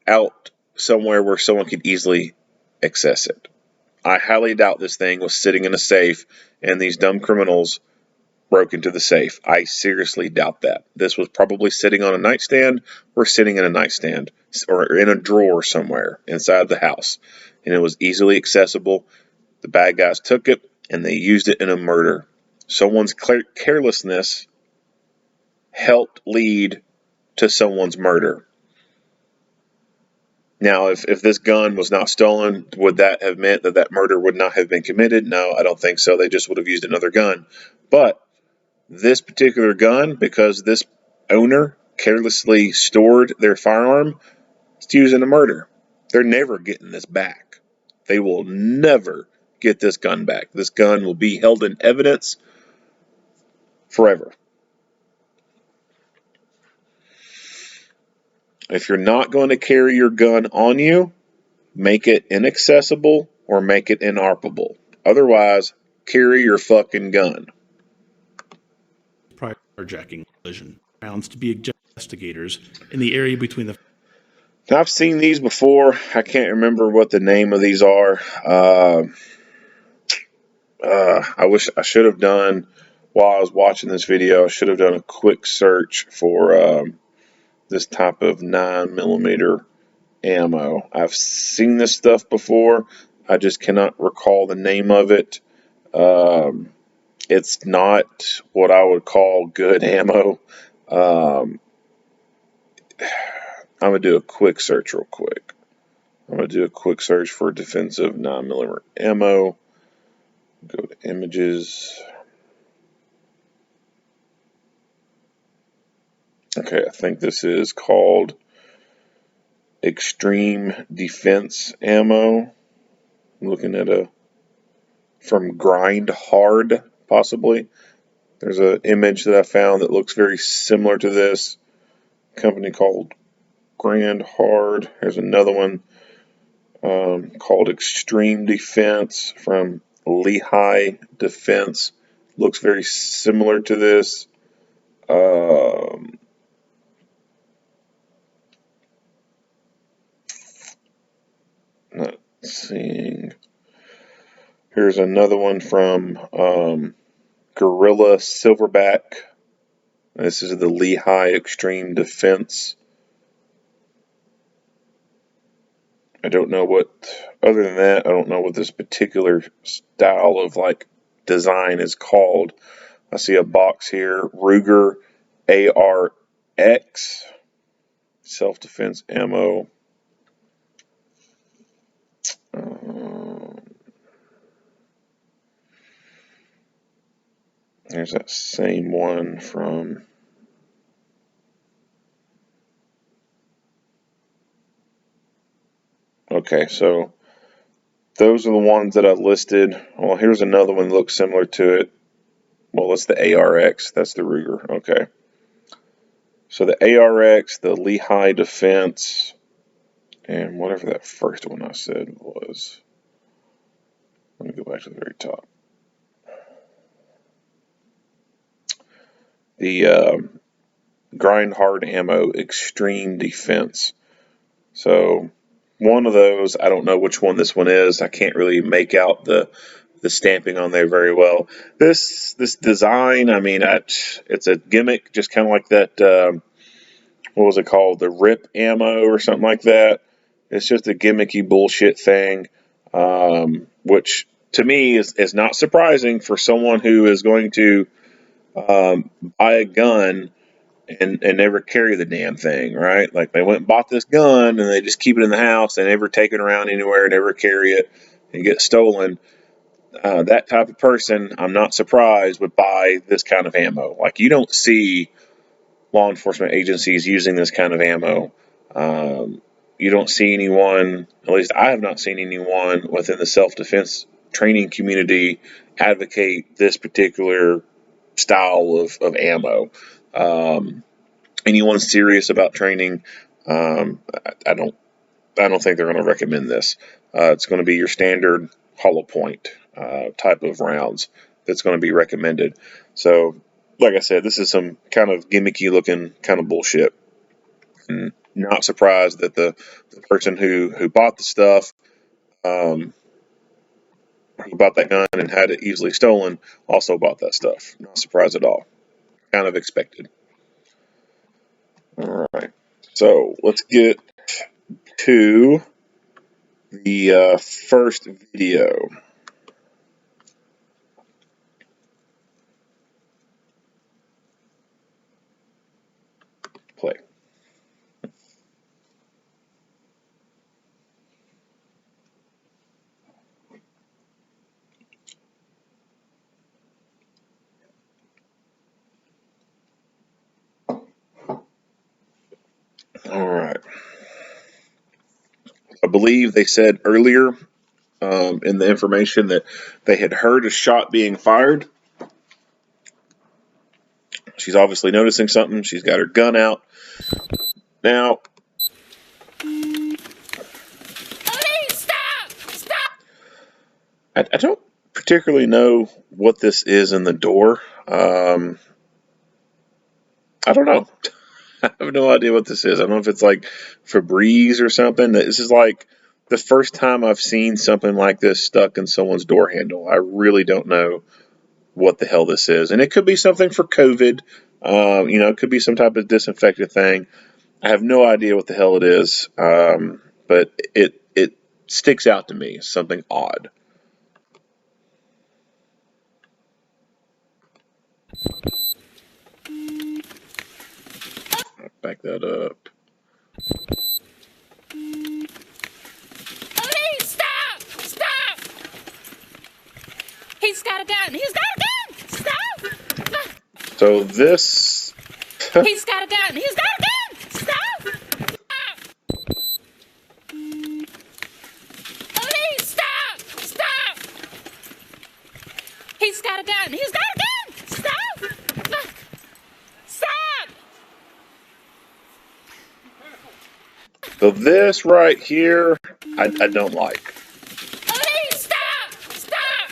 out somewhere where someone could easily access it. I highly doubt this thing was sitting in a safe and these dumb criminals broke into the safe. I seriously doubt that. This was probably sitting on a nightstand or sitting in a nightstand or in a drawer somewhere inside the house. And it was easily accessible. The bad guys took it and they used it in a murder. Someone's carelessness helped lead to someone's murder. Now, if this gun was not stolen, would that have meant that that murder would not have been committed? No, I don't think so. They just would have used another gun. But this particular gun, because this owner carelessly stored their firearm, it's used in a murder. They're never getting this back. They will never get this gun back. This gun will be held in evidence forever. If you're not going to carry your gun on you, make it inaccessible or make it inoperable. Otherwise, carry your fucking gun. Prior carjacking collision rounds to be investigators in the area between the. Now, I've seen these before. I can't remember what the name of these are. I wish I should have done, while I was watching this video, I should have done a quick search for this type of 9mm ammo. I've seen this stuff before. I just cannot recall the name of it. It's not what I would call good ammo. I'm going to do a quick search real quick. I'm going to do a quick search for defensive 9mm ammo. Go to images. Okay, I think this is called Extreme Defense Ammo. I'm looking at from Grind Hard, possibly. There's an image that I found that looks very similar to this. Company called Grind Hard. There's another one called Extreme Defense from Lehigh Defense. Looks very similar to this. Not seeing. Here's another one from Gorilla Silverback. This is the Lehigh Extreme Defense. I don't know what Other than that, I don't know what this particular style of like design is called. I see a box here, Ruger ARX, self-defense ammo. There's that same one from... Okay, so those are the ones that I listed. Well, here's another one that looks similar to it. Well, that's the ARX. That's the Ruger. Okay. So the ARX, the Lehigh Defense, and whatever that first one I said was. Let me go back to the very top. The Grind Hard Ammo Extreme Defense. So one of those, I don't know which one this one is. I can't really make out the stamping on there very well. This design, I mean, it's a gimmick, just kind of like that. What was it called? The RIP ammo or something like that. It's just a gimmicky bullshit thing, which to me is not surprising for someone who is going to buy a gun and never carry the damn thing, right? Like they went and bought this gun and they just keep it in the house. They never take it around anywhere, never carry it and get stolen. That type of person, I'm not surprised, would buy this kind of ammo. Like you don't see law enforcement agencies using this kind of ammo. You don't see anyone, at least I have not seen anyone within the self-defense training community advocate this particular style of ammo. Anyone serious about training, I don't think they're going to recommend this. It's going to be your standard hollow point type of rounds that's going to be recommended. So, like I said, this is some kind of gimmicky looking kind of bullshit. And not surprised that the person who bought the stuff, who bought that gun and had it easily stolen, also bought that stuff. Not surprised at all. Kind of expected. All right. So let's get to the first video. Play. All right. I believe they said earlier in the information that they had heard a shot being fired. She's obviously noticing something. She's got her gun out. Now, Hey, stop! Stop! I don't particularly know what this is in the door. I don't know. I have no idea what this is. I don't know if it's like Febreze or something. This is like the first time I've seen something like this stuck in someone's door handle. I really don't know what the hell this is. And it could be something for COVID. It could be some type of disinfectant thing. I have no idea what the hell it is. But it sticks out to me as something odd. Back that up. Hey, stop! Stop! He's got a gun! He's got a gun! Stop! So this... He's got a gun! He's got a gun! Stop! Hey, stop! Stop! He's got a gun! He's got a gun! Stop! Stop! So this right here, I don't like. Hey, stop! Stop!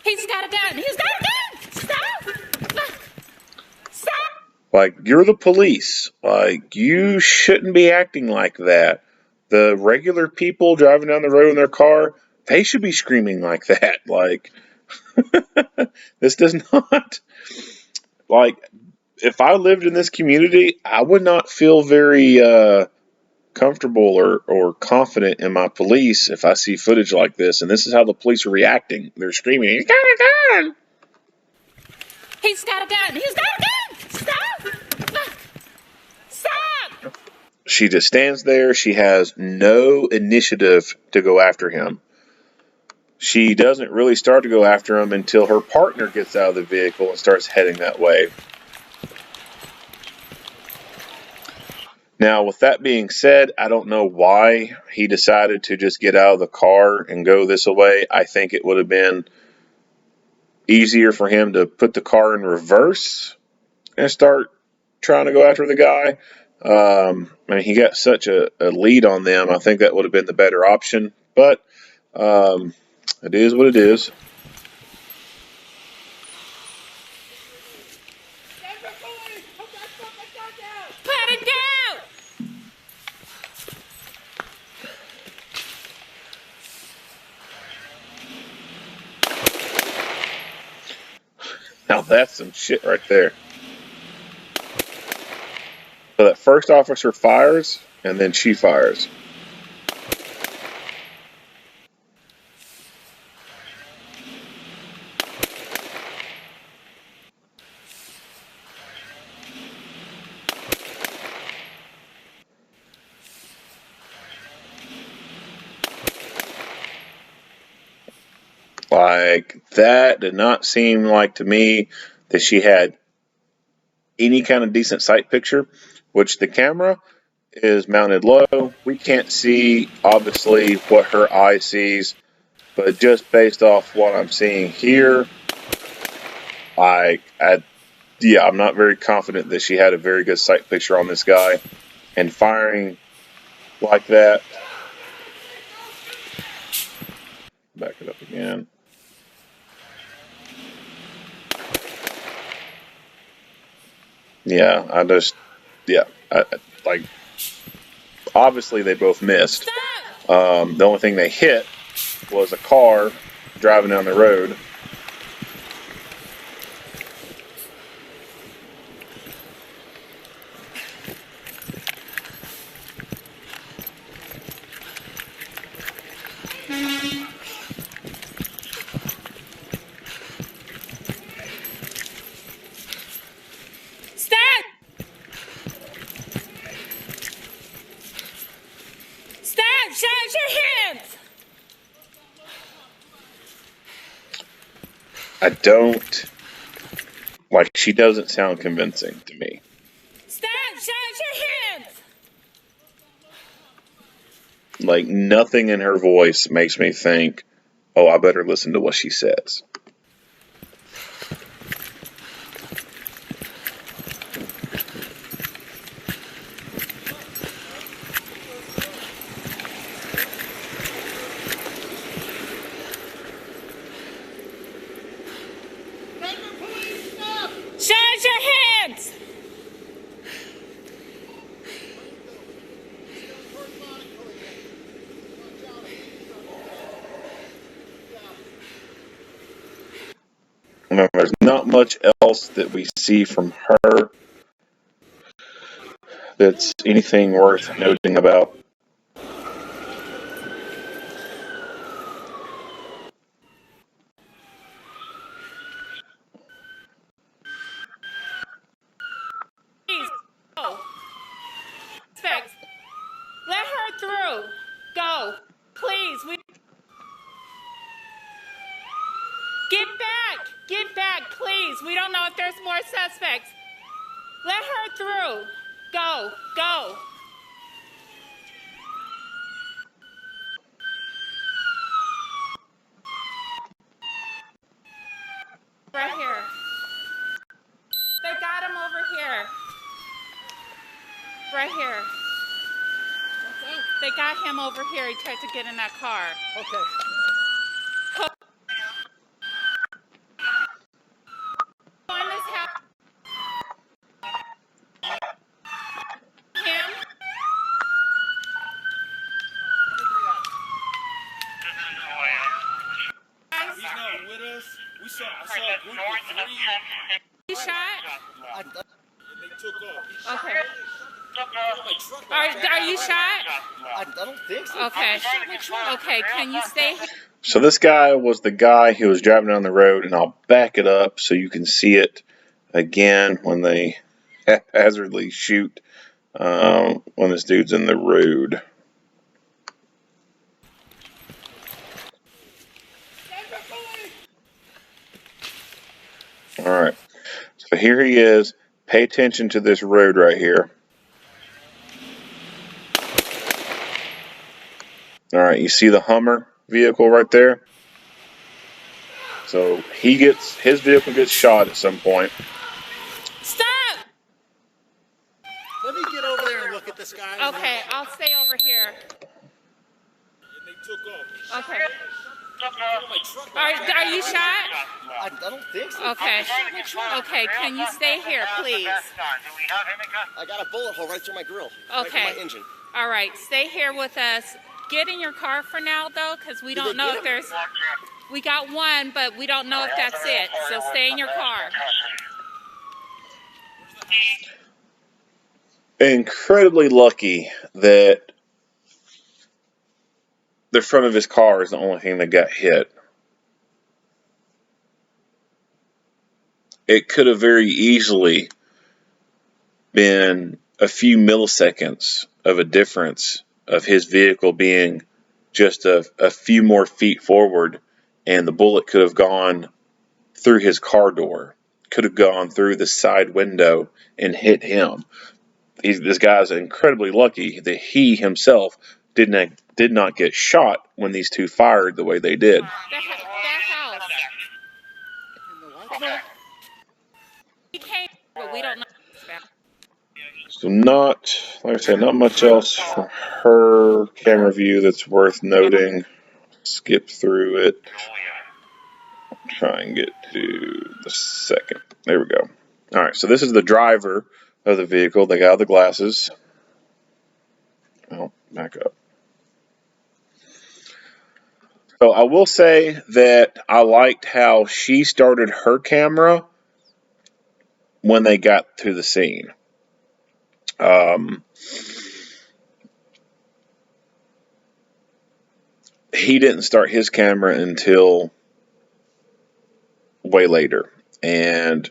He's got a gun! He's got a gun! Stop! Stop! Like, you're the police. Like, you shouldn't be acting like that. The regular people driving down the road in their car, they should be screaming like that. Like, this does not... Like, if I lived in this community, I would not feel very comfortable or confident in my police if I see footage like this. And this is how the police are reacting. They're screaming, "He's got a gun! He's got a gun! He's got a gun! Stop! Stop! She just stands there. She has no initiative to go after him. She doesn't really start to go after him until her partner gets out of the vehicle and starts heading that way. Now, with that being said, I don't know why he decided to just get out of the car and go this way. I think it would have been easier for him to put the car in reverse and start trying to go after the guy. I mean, he got such a lead on them. I think that would have been the better option. But it is what it is. Put it down! Now that's some shit right there. So that first officer fires, and then she fires. Like, that did not seem like to me that she had any kind of decent sight picture, which the camera is mounted low. We can't see, obviously, what her eye sees, but just based off what I'm seeing here, I'm not very confident that she had a very good sight picture on this guy. And firing like that, back it up again. Yeah, like, obviously they both missed. The only thing they hit was a car driving down the road. Shout your hands! I don't, like, she doesn't sound convincing to me. Stop! Shout your hands! Like, nothing in her voice makes me think, oh, I better listen to what she says. Shout your hands! There's not much else that we see from her that's anything worth noting about. Please, go. Specs. Let her through. Go. Please. Get back. Get back, please. We don't know if there's more suspects. Let her through. Go. Go. Right here. They got him over here. Right here. They got him over here. He tried to get in that car. Okay. In this house. Him? He's not with us. I saw a group of 3. He shot? And they took off. Okay. There were like Are you shot? I don't think so. Okay. Okay, can you stay here? So this guy was the guy who was driving down the road, and I'll back it up so you can see it again when they haphazardly shoot when this dude's in the road. All right, so here he is. Pay attention to this road right here. All right, you see the Hummer vehicle right there? So his vehicle gets shot at some point. Stop! Let me get over there and look at this guy. Okay, I'll stay over here. And they took off. Okay. Are you shot? I don't think so. Okay. Okay, can you stay here, please? I got a bullet hole right through my grill. Okay. Right through my engine. All right, stay here with us. Get in your car for now, though, because we don't know if there's... We got one, but we don't know if that's it. So stay in your car. Incredibly lucky that the front of his car is the only thing that got hit. It could have very easily been a few milliseconds of a difference of his vehicle being just a few more feet forward, and the bullet could have gone through his car door, could have gone through the side window and hit him. This guy's incredibly lucky that he himself did not get shot when these two fired the way they did. That house. Okay. He came, but we don't know. So like I said, not much else from her camera view that's worth noting. Skip through it. Try and get to the second. There we go. All right, so this is the driver of the vehicle, the guy with the glasses. Oh, back up. So I will say that I liked how she started her camera when they got to the scene. He didn't start his camera until way later, and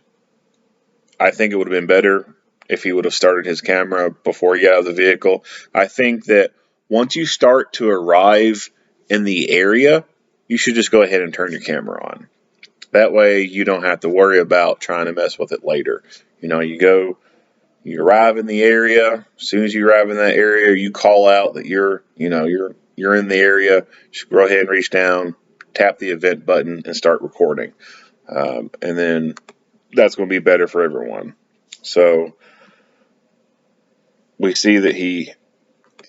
I think it would have been better if he would have started his camera before he got out of the vehicle. I think that once you start to arrive in the area, you should just go ahead and turn your camera on. That way you don't have to worry about trying to mess with it later. You arrive in the area. As soon as you arrive in that area, you call out that you're in the area. Just go ahead and reach down, tap the event button, and start recording. And then that's going to be better for everyone. So we see that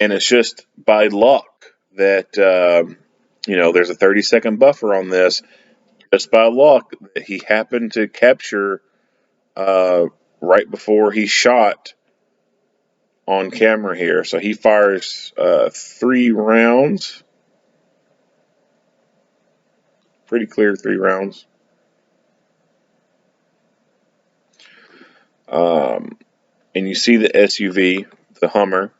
and it's just by luck that, there's a 30-second buffer on this. Just by luck that he happened to capture right before he shot on camera here. So he fires 3 rounds. Pretty clear 3 rounds. And you see the SUV, the Hummer.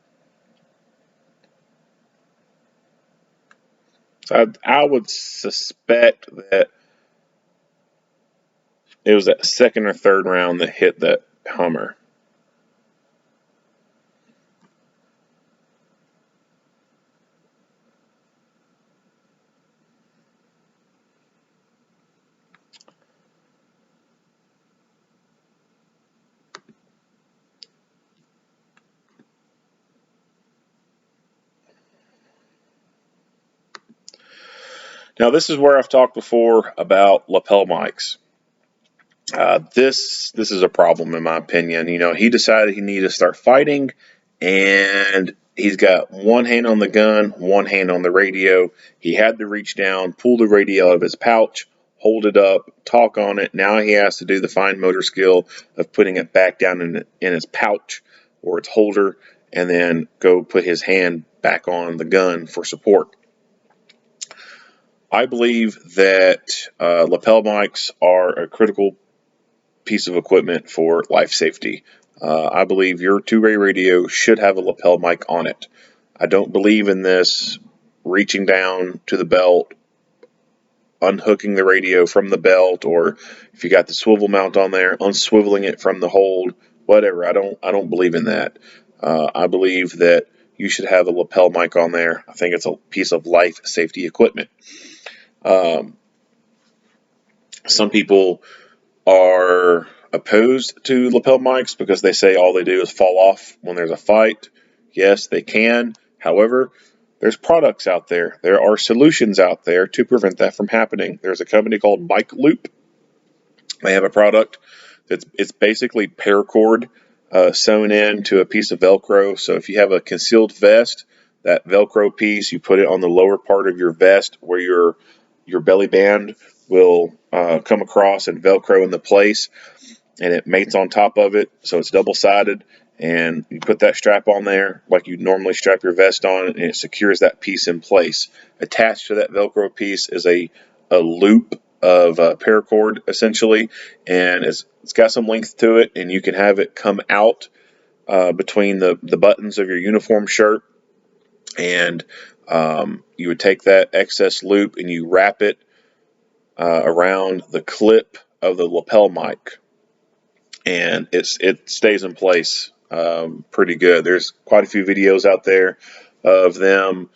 So I would suspect that it was that second or third round that hit that Hummer. Now, this is where I've talked before about lapel mics. This is a problem in my opinion. He decided he needed to start fighting, and he's got one hand on the gun, one hand on the radio. He had to reach down, pull the radio out of his pouch, hold it up, talk on it. Now he has to do the fine motor skill of putting it back down in his pouch or its holder, and then go put his hand back on the gun for support. I believe that lapel mics are a critical piece of equipment for life safety. I believe your two-way radio should have a lapel mic on it. I don't believe in this reaching down to the belt, unhooking the radio from the belt, or if you got the swivel mount on there, unswiveling it from the hold, whatever. I don't believe in that. I believe that you should have a lapel mic on there. I think it's a piece of life safety equipment. Some people are opposed to lapel mics because they say all they do is fall off when there's a fight. Yes, they can. However, there's products out there. There are solutions out there to prevent that from happening. There's a company called Mic Loop. They have a product it's basically paracord sewn into a piece of Velcro. So if you have a concealed vest, that Velcro piece, you put it on the lower part of your vest where your belly band will come across and Velcro into place, and it mates on top of it, so it's double-sided, and you put that strap on there like you normally strap your vest on, and it secures that piece in place. Attached to that Velcro piece is a loop of paracord, essentially, and it's got some length to it, and you can have it come out between the buttons of your uniform shirt, and you would take that excess loop and you wrap it around the clip of the lapel mic, and it stays in place pretty good. There's quite a few videos out there of them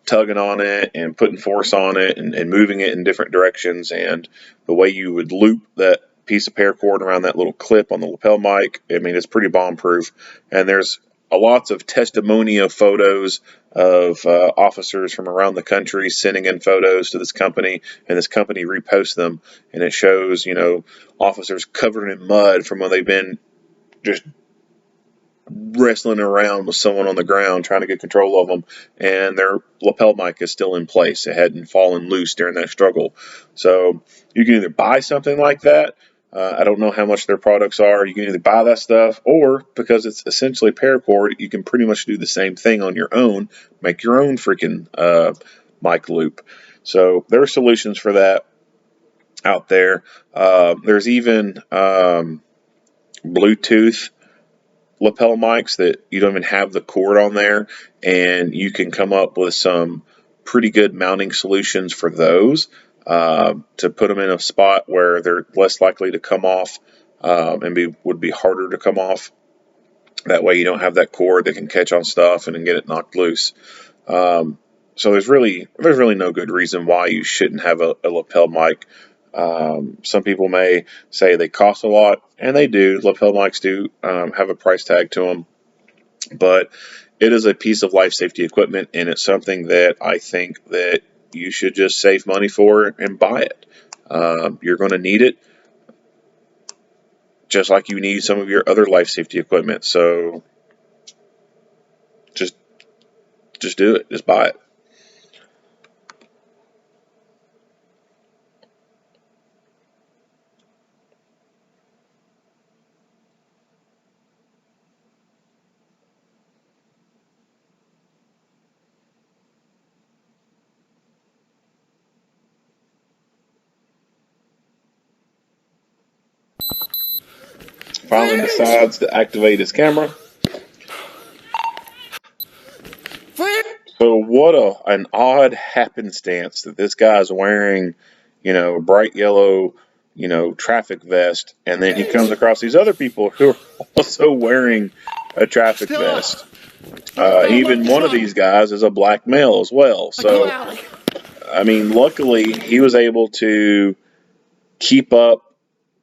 tugging on it and putting force on it and moving it in different directions, and the way you would loop that piece of paracord around that little clip on the lapel mic, I mean, it's pretty bomb proof. And there's lots of testimonial photos of officers from around the country sending in photos to this company, and this company reposts them, and it shows, officers covered in mud from when they've been just wrestling around with someone on the ground trying to get control of them, and their lapel mic is still in place. It hadn't fallen loose during that struggle. So you can either buy something like that. I don't know how much their products are. You can either buy that stuff, or because it's essentially paracord, you can pretty much do the same thing on your own, make your own freaking mic loop. So there are solutions for that out there. There's even Bluetooth lapel mics that you don't even have the cord on there, and you can come up with some pretty good mounting solutions for those to put them in a spot where they're less likely to come off and would be harder to come off. That way you don't have that cord that can catch on stuff and then get it knocked loose. So there's really no good reason why you shouldn't have a lapel mic. Some people may say they cost a lot, and they do. Lapel mics do have a price tag to them, but it is a piece of life safety equipment, and it's something that I think that you should just save money for and buy it. You're going to need it, just like you need some of your other life safety equipment. So just do it. Just buy it. Finally decides to activate his camera. So what an odd happenstance that this guy's wearing, a bright yellow, traffic vest, and then he comes across these other people who are also wearing a traffic vest. Even one of these guys is a black male as well. So, I mean, luckily he was able to keep up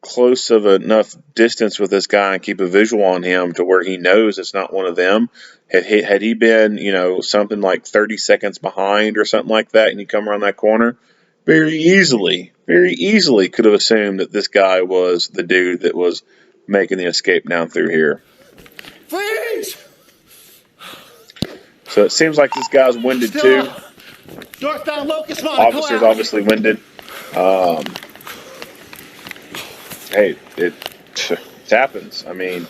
close of enough distance with this guy and keep a visual on him to where he knows it's not one of them. Had he been, something like 30 seconds behind or something like that, and you come around that corner, very easily could have assumed that this guy was the dude that was making the escape down through here. Freeze! So it seems like this guy's winded too. Northbound Locust Monaco Officer's Alley. obviously winded. Hey, it happens. I mean,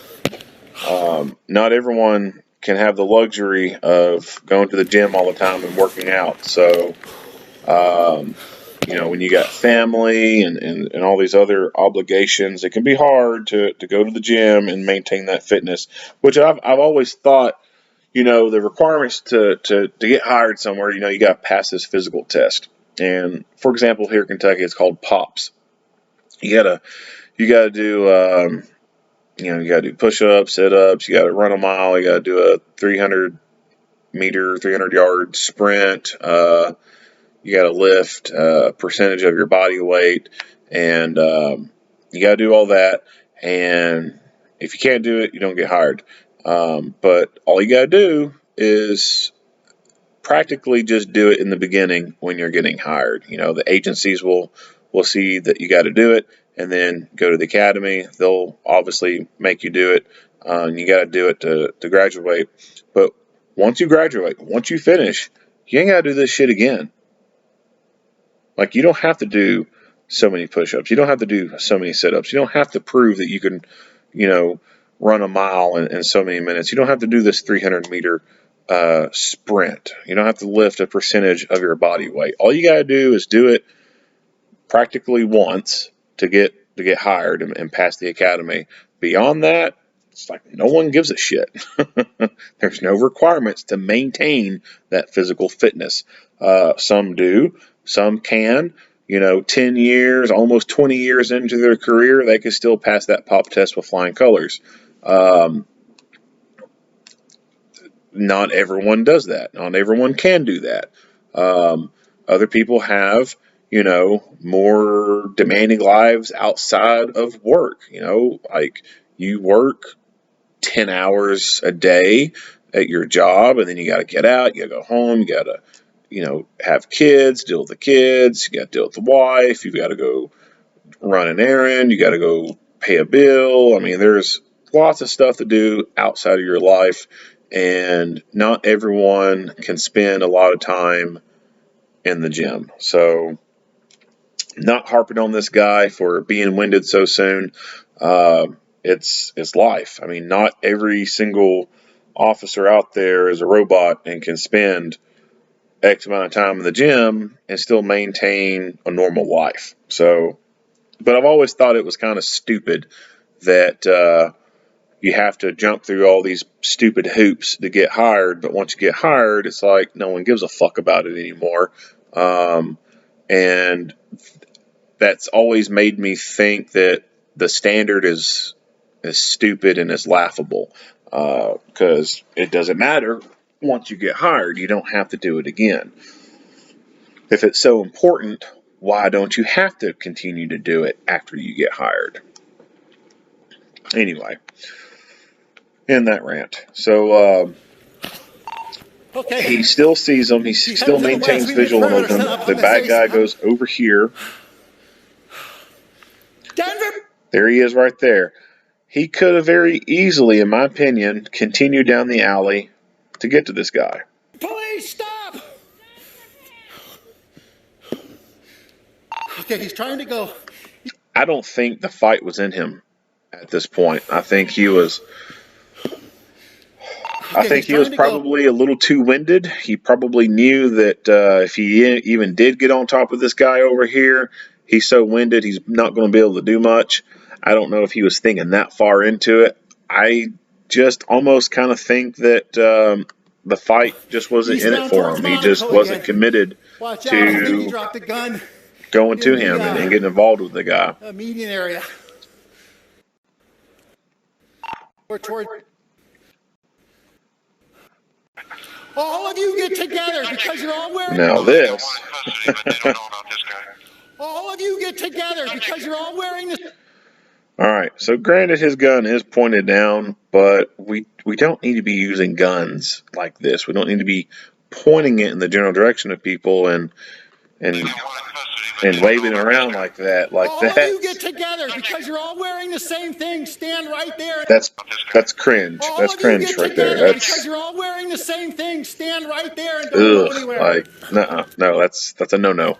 not everyone can have the luxury of going to the gym all the time and working out. So when you got family and all these other obligations, it can be hard to go to the gym and maintain that fitness, which I've always thought, the requirements to get hired somewhere, you got to pass this physical test. And for example, here in Kentucky, it's called POPs. You gotta do, you gotta do push-ups, sit-ups, you gotta run a mile, you gotta do a 300-meter, 300-yard sprint, you got to lift a percentage of your body weight, and you got to do all that. And if you can't do it, you don't get hired. But all you got to do is practically just do it in the beginning when you're getting hired. The agencies will see that you got to do it, and then go to the academy. They'll obviously make you do it, and you got to do it to graduate. But once you graduate, once you finish, you ain't got to do this shit again. Like, you don't have to do so many push-ups. You don't have to do so many sit-ups. You don't have to prove that you can, run a mile in so many minutes. You don't have to do this 300-meter sprint. You don't have to lift a percentage of your body weight. All you got to do is do it practically once to get hired and pass the academy. Beyond that, it's like no one gives a shit. There's no requirements to maintain that physical fitness. Some do, some can. 10 years, almost 20 years into their career, they can still pass that POP test with flying colors. Not everyone does that. Not everyone can do that. Other people have, more demanding lives outside of work. Like, you work 10 hours a day at your job, and then you got to get out, you got to go home, you got to, have kids, deal with the kids, you got to deal with the wife, you've got to go run an errand, you got to go pay a bill. I mean, there's lots of stuff to do outside of your life, and not everyone can spend a lot of time in the gym. So, not harping on this guy for being winded so soon. It's life. I mean, not every single officer out there is a robot and can spend X amount of time in the gym and still maintain a normal life. So, but I've always thought it was kind of stupid that you have to jump through all these stupid hoops to get hired. But once you get hired, it's like no one gives a fuck about it anymore. And that's always made me think that the standard is stupid and is laughable, because it doesn't matter. Once you get hired, you don't have to do it again. If it's so important, why don't you have to continue to do it after you get hired? Anyway, in that rant. So he still sees them. He still maintains visual on them. The bad guy goes over here. Denver! There he is right there. He could have very easily, in my opinion, continued down the alley to get to this guy. Police, stop! Okay, he's trying to go. I don't think the fight was in him at this point. I think he was probably a little too winded. He probably knew that if he even did get on top of this guy over here, he's so winded he's not going to be able to do much. I don't know if he was thinking that far into it. I just almost kind of think that the fight just wasn't in it for him. He just wasn't committed to going to him and getting involved with the guy. Median area. Or toward. All of you get together because you're all wearing. Now this. All of you get together because you're all wearing this. All right. So granted, his gun is pointed down, but we don't need to be using guns like this. We don't need to be pointing it in the general direction of people and waving around like that. All of you get together because you're all wearing the same thing. Stand right there. That's cringe. That's cringe right there. That's because you're all wearing the same thing. Stand right there and don't go anywhere. Like, no, that's a no-no.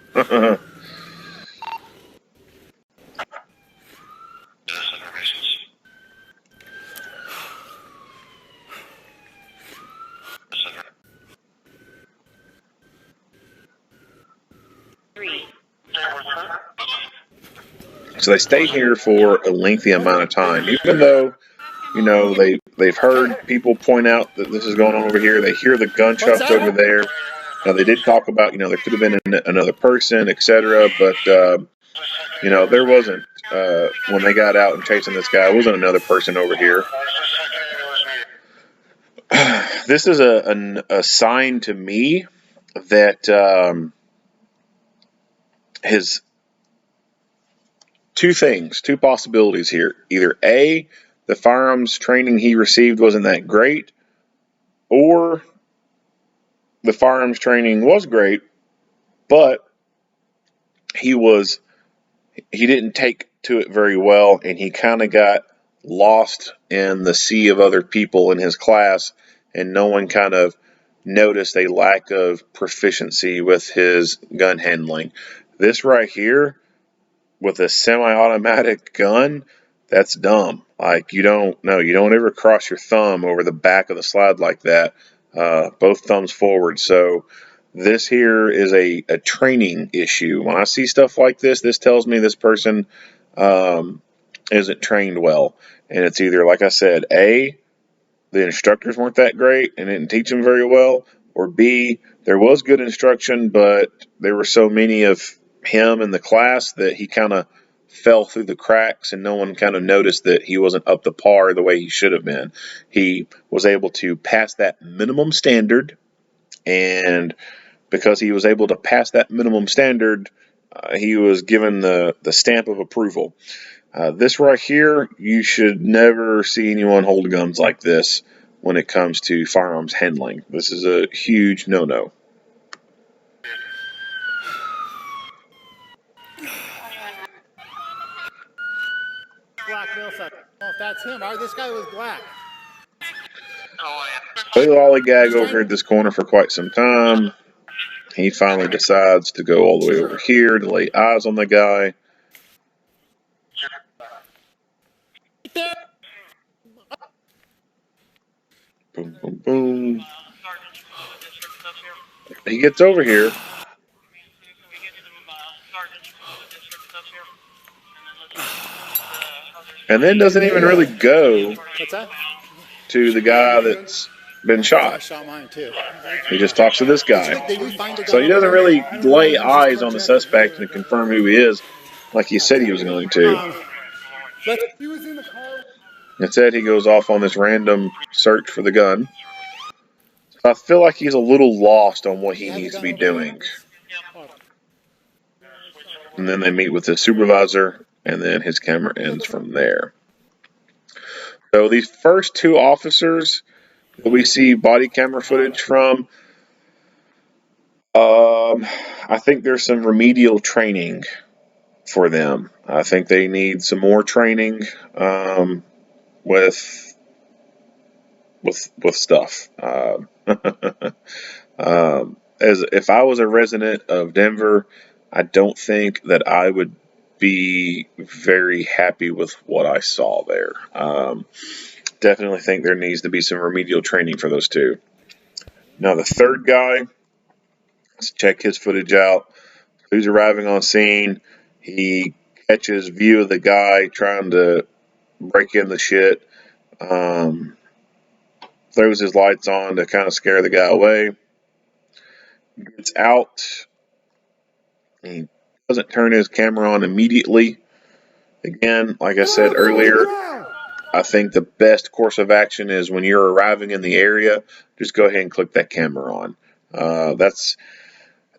So they stay here for a lengthy amount of time, even though, you know, they've heard people point out that this is going on over here. They hear the gunshots over there. Now they did talk about, you know, there could have been another person, etc. But you know, there wasn't when they got out and chasing this guy. It wasn't another person over here. This is a sign to me that his two possibilities here. Either A, the firearms training he received wasn't that great, or the firearms training was great, but he didn't take to it very well, and he kind of got lost in the sea of other people in his class, and no one kind of noticed a lack of proficiency with his gun handling. This right here, with a semi-automatic gun, that's dumb. Like, you don't ever cross your thumb over the back of the slide like that. Both thumbs forward. So this here is a training issue. When I see stuff like this tells me this person isn't trained well. And it's either, like I said, A, the instructors weren't that great and didn't teach them very well, or B, there was good instruction, but there were so many of him in the class that he kind of fell through the cracks, and no one kind of noticed that he wasn't up to par the way he should have been. He was able to pass that minimum standard, and because he was able to pass that minimum standard, he was given the stamp of approval. This right here, you should never see anyone hold guns like this when it comes to firearms handling. This is a huge no-no. Black male suspect. I don't know if that's him. This guy was black. They lollygag over here at this corner for quite some time. He finally decides to go all the way over here to lay eyes on the guy. Boom, boom, boom. He gets over here. And then doesn't even really go to the guy that's been shot. He just talks to this guy. So he doesn't really lay eyes on the suspect and confirm who he is like he said he was going to. Instead, he goes off on this random search for the gun. I feel like he's a little lost on what he needs to be doing. And then they meet with his supervisor, and then his camera ends from there. So these first two officers that we see body camera footage from, I think there's some remedial training for them. I think they need some more training with stuff. As if I was a resident of Denver, I don't think that I would be very happy with what I saw there. Definitely think there needs to be some remedial training for those two. Now the third guy, let's check his footage out. Who's arriving on scene? He catches view of the guy trying to break in the shit. Throws his lights on to kind of scare the guy away. Gets out. He doesn't turn his camera on immediately. Again, like I said earlier, I think the best course of action is when you're arriving in the area, just go ahead and click that camera on.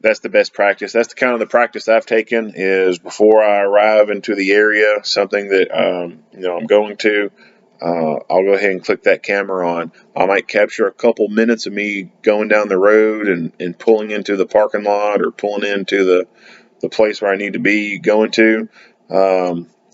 That's the best practice. That's the kind of the practice I've taken is before I arrive into the area, something that I'm going to, I'll go ahead and click that camera on. I might capture a couple minutes of me going down the road and pulling into the parking lot or pulling into the place where I need to be going to.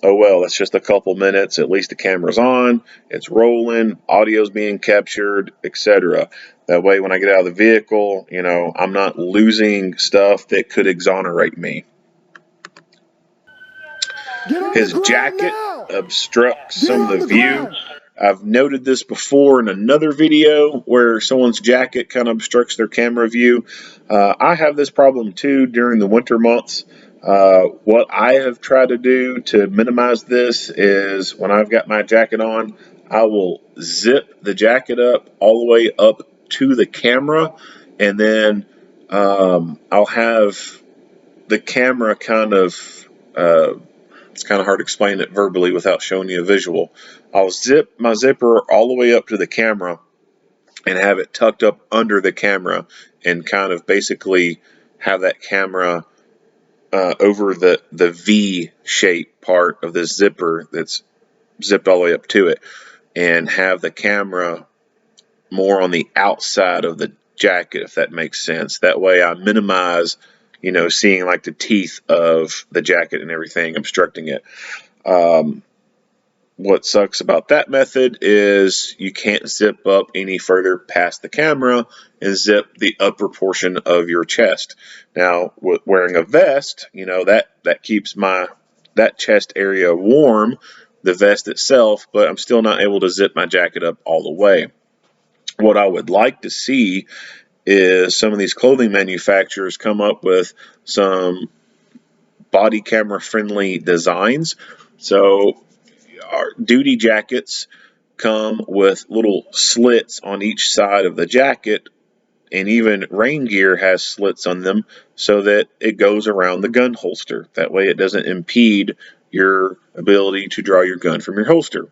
Oh well, that's just a couple minutes. At least the camera's on, it's rolling, audio's being captured, etc. That way when I get out of the vehicle, I'm not losing stuff that could exonerate me. His jacket obstructs some of the view. I've noted this before in another video where someone's jacket kind of obstructs their camera view. I have this problem too during the winter months. What I have tried to do to minimize this is when I've got my jacket on, I will zip the jacket up all the way up to the camera, and then I'll have the camera kind of, it's kind of hard to explain it verbally without showing you a visual. I'll zip my zipper all the way up to the camera and have it tucked up under the camera and kind of basically have that camera over the V shape part of the zipper that's zipped all the way up to it, and have the camera more on the outside of the jacket, if that makes sense. That way I minimize, seeing like the teeth of the jacket and everything obstructing it. What sucks about that method is you can't zip up any further past the camera and zip the upper portion of your chest. Now, with wearing a vest, that keeps that chest area warm, the vest itself, but I'm still not able to zip my jacket up all the way. What I would like to see is some of these clothing manufacturers come up with some body camera friendly designs. So our duty jackets come with little slits on each side of the jacket, and even rain gear has slits on them so that it goes around the gun holster. That way it doesn't impede your ability to draw your gun from your holster.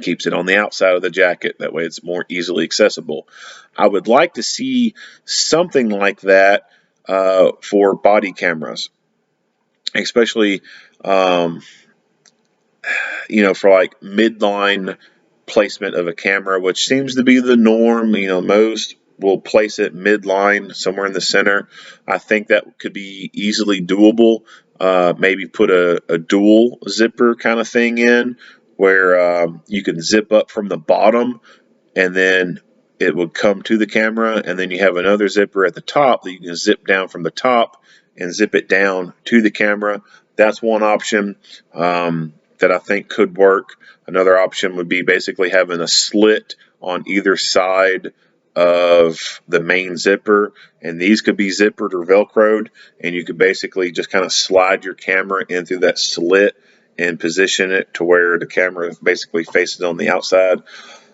Keeps it on the outside of the jacket. That way it's more easily accessible. I would like to see something like that for body cameras, especially for like midline placement of a camera, which seems to be the norm. Most will place it midline, somewhere in the center. I think that could be easily doable. Maybe put a dual zipper kind of thing in where you can zip up from the bottom and then it would come to the camera, and then you have another zipper at the top that you can zip down from the top and zip it down to the camera. That's one option that I think could work. Another option would be basically having a slit on either side of the main zipper, and these could be zippered or velcroed, and you could basically just kind of slide your camera in through that slit and position it to where the camera basically faces on the outside.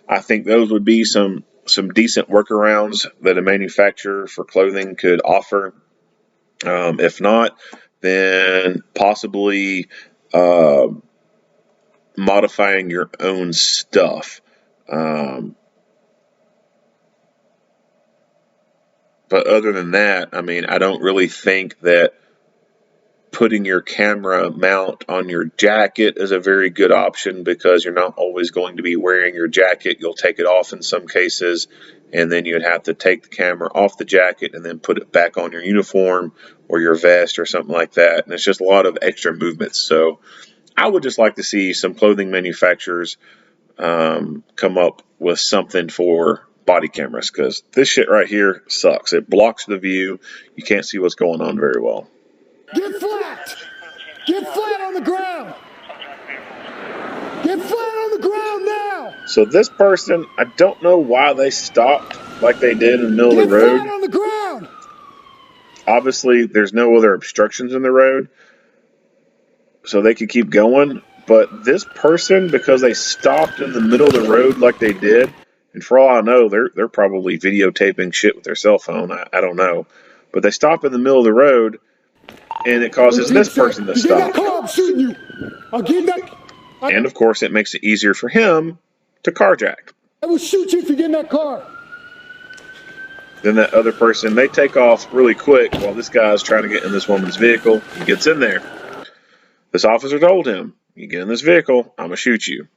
I think those would be some decent workarounds that a manufacturer for clothing could offer. If not, then possibly modifying your own stuff. But other than that, I don't really think that putting your camera mount on your jacket is a very good option, because you're not always going to be wearing your jacket. You'll take it off in some cases, and then you'd have to take the camera off the jacket and then put it back on your uniform or your vest or something like that. And it's just a lot of extra movements. So I would just like to see some clothing manufacturers come up with something for body cameras, because this shit right here sucks. It blocks the view. You can't see what's going on very well. Get flat! Get flat on the ground! Get flat on the ground now! So this person, I don't know why they stopped like they did in the middle of the road. Get flat on the ground! Obviously, there's no other obstructions in the road, so they could keep going. But this person, because they stopped in the middle of the road like they did, and for all I know, they're probably videotaping shit with their cell phone. I don't know. But they stop in the middle of the road, and it causes this person to stop. Get in that car, I'm shooting you! I'll get in that... And of course, it makes it easier for him to carjack. I will shoot you if you get in that car. Then that other person, they take off really quick while this guy's trying to get in this woman's vehicle. He gets in there. This officer told him, you get in this vehicle, I'm going to shoot you.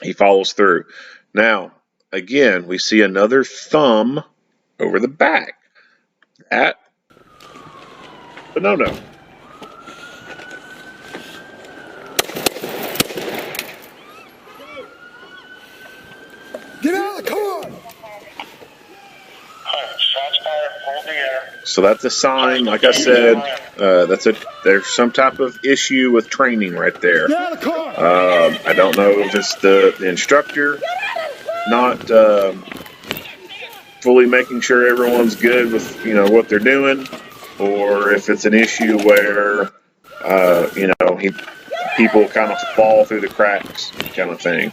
He follows through. Now, again, we see another thumb over the back. But no. Get out of the car! So that's a sign, like I said, there's some type of issue with training right there. Get out of the car! I don't know if it's the instructor not fully making sure everyone's good with what they're doing, or if it's an issue where, people kind of fall through the cracks kind of thing.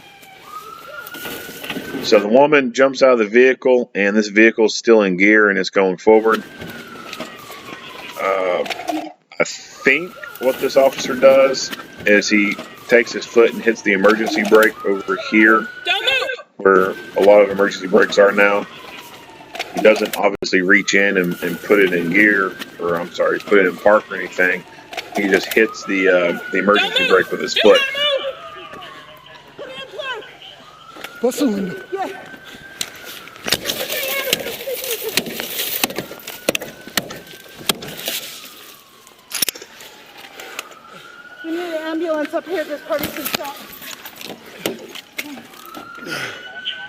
So the woman jumps out of the vehicle, and this vehicle is still in gear and it's going forward. I think what this officer does is he takes his foot and hits the emergency brake over here, where a lot of emergency brakes are now. He doesn't obviously reach in and put it in gear, or I'm sorry, put it in park or anything. He just hits the emergency brake with his foot. Bust the window. We need an ambulance up here. This party's been shot.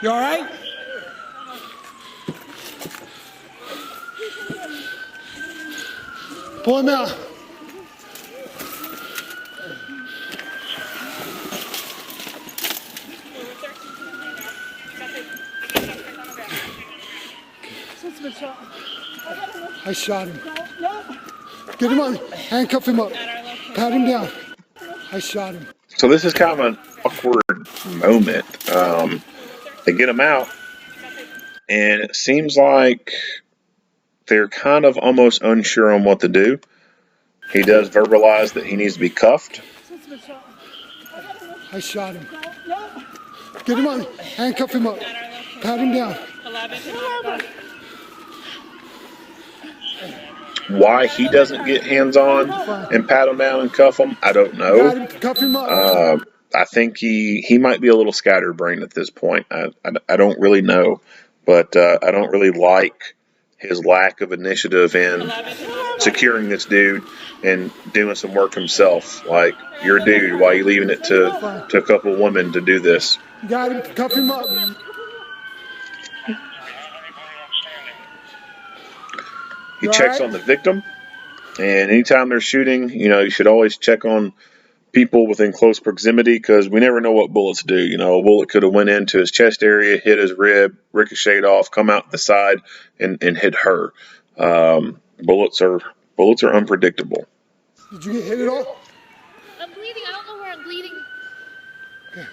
You all right? Pull him out. I shot him. Get him on. Handcuff him up. Pat him down. I shot him. So this is kind of an awkward moment. They get him out, and it seems like they're kind of almost unsure on what to do. He does verbalize that he needs to be cuffed. I shot him. Get him on. Handcuff him up. Pat him down. Why he doesn't get hands-on and pat him down and cuff him, I don't know. Cuff him up. I think he might be a little scatterbrained at this point. I don't really know, but I don't really like his lack of initiative in securing this dude and doing some work himself. Like, you're a dude. Why are you leaving it to a couple women to do this? Got him. Cuff him up. He checks on the victim, and anytime they're shooting, you should always check on people within close proximity, because we never know what bullets do. A bullet could have went into his chest area, hit his rib, ricocheted off, come out the side, and hit her. Bullets are unpredictable. Did you get hit at all? I'm bleeding. I don't know where I'm bleeding. Okay.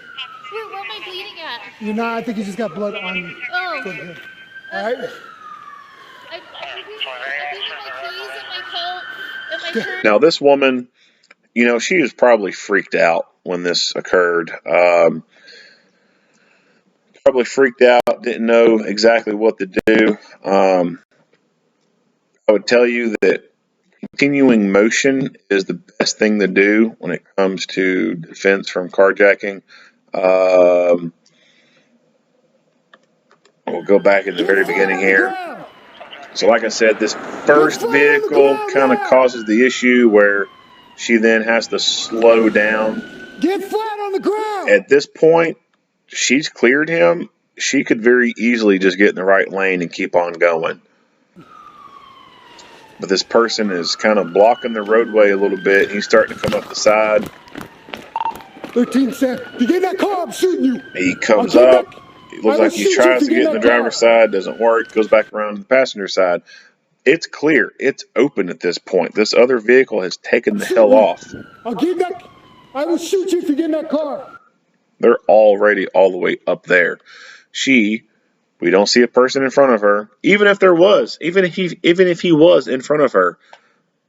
Where am I bleeding at? You're not. I think you just got blood on you. Oh. Here. All right. I'm bleeding my face and my coat and my shirt. Now, this woman, she was probably freaked out when this occurred. Probably freaked out, didn't know exactly what to do. I would tell you that continuing motion is the best thing to do when it comes to defense from carjacking. We'll go back in the very beginning here. So like I said, this first vehicle kind of causes the issue where she then has to slow down. Get flat on the ground. At this point, she's cleared him. She could very easily just get in the right lane and keep on going. But this person is kind of blocking the roadway a little bit. He's starting to come up the side. 13 cents. You get in that car, I'm shooting you. He comes up. It looks like he tries to get in the driver's side. Doesn't work. Goes back around to the passenger side. It's clear. It's open at this point. This other vehicle has taken the hell off. I will shoot you if you get in that car. They're already all the way up there. We don't see a person in front of her. Even if there was, even if he was in front of her,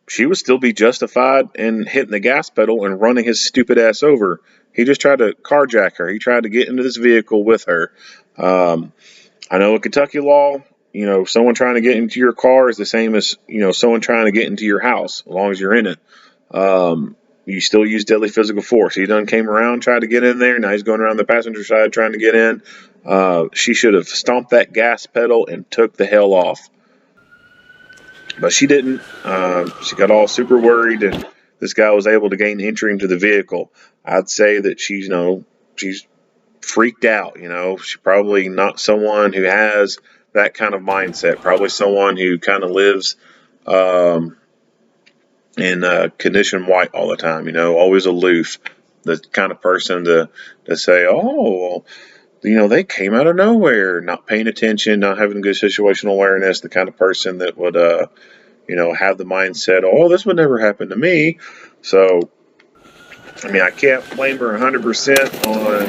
she would still be justified in hitting the gas pedal and running his stupid ass over. He just tried to carjack her. He tried to get into this vehicle with her. I know in Kentucky law, someone trying to get into your car is the same as, someone trying to get into your house, as long as you're in it. You still use deadly physical force. He done came around, tried to get in there. Now he's going around the passenger side trying to get in. She should have stomped that gas pedal and took the hell off. But she didn't. She got all super worried, and this guy was able to gain entry into the vehicle. I'd say that she's freaked out. She's probably not someone who has that kind of mindset. Probably someone who kind of lives in condition white all the time. Always aloof. The kind of person to say, oh, they came out of nowhere, not paying attention, not having good situational awareness. The kind of person that would have the mindset, oh, this would never happen to me. So, I mean, I can't blame her 100% on,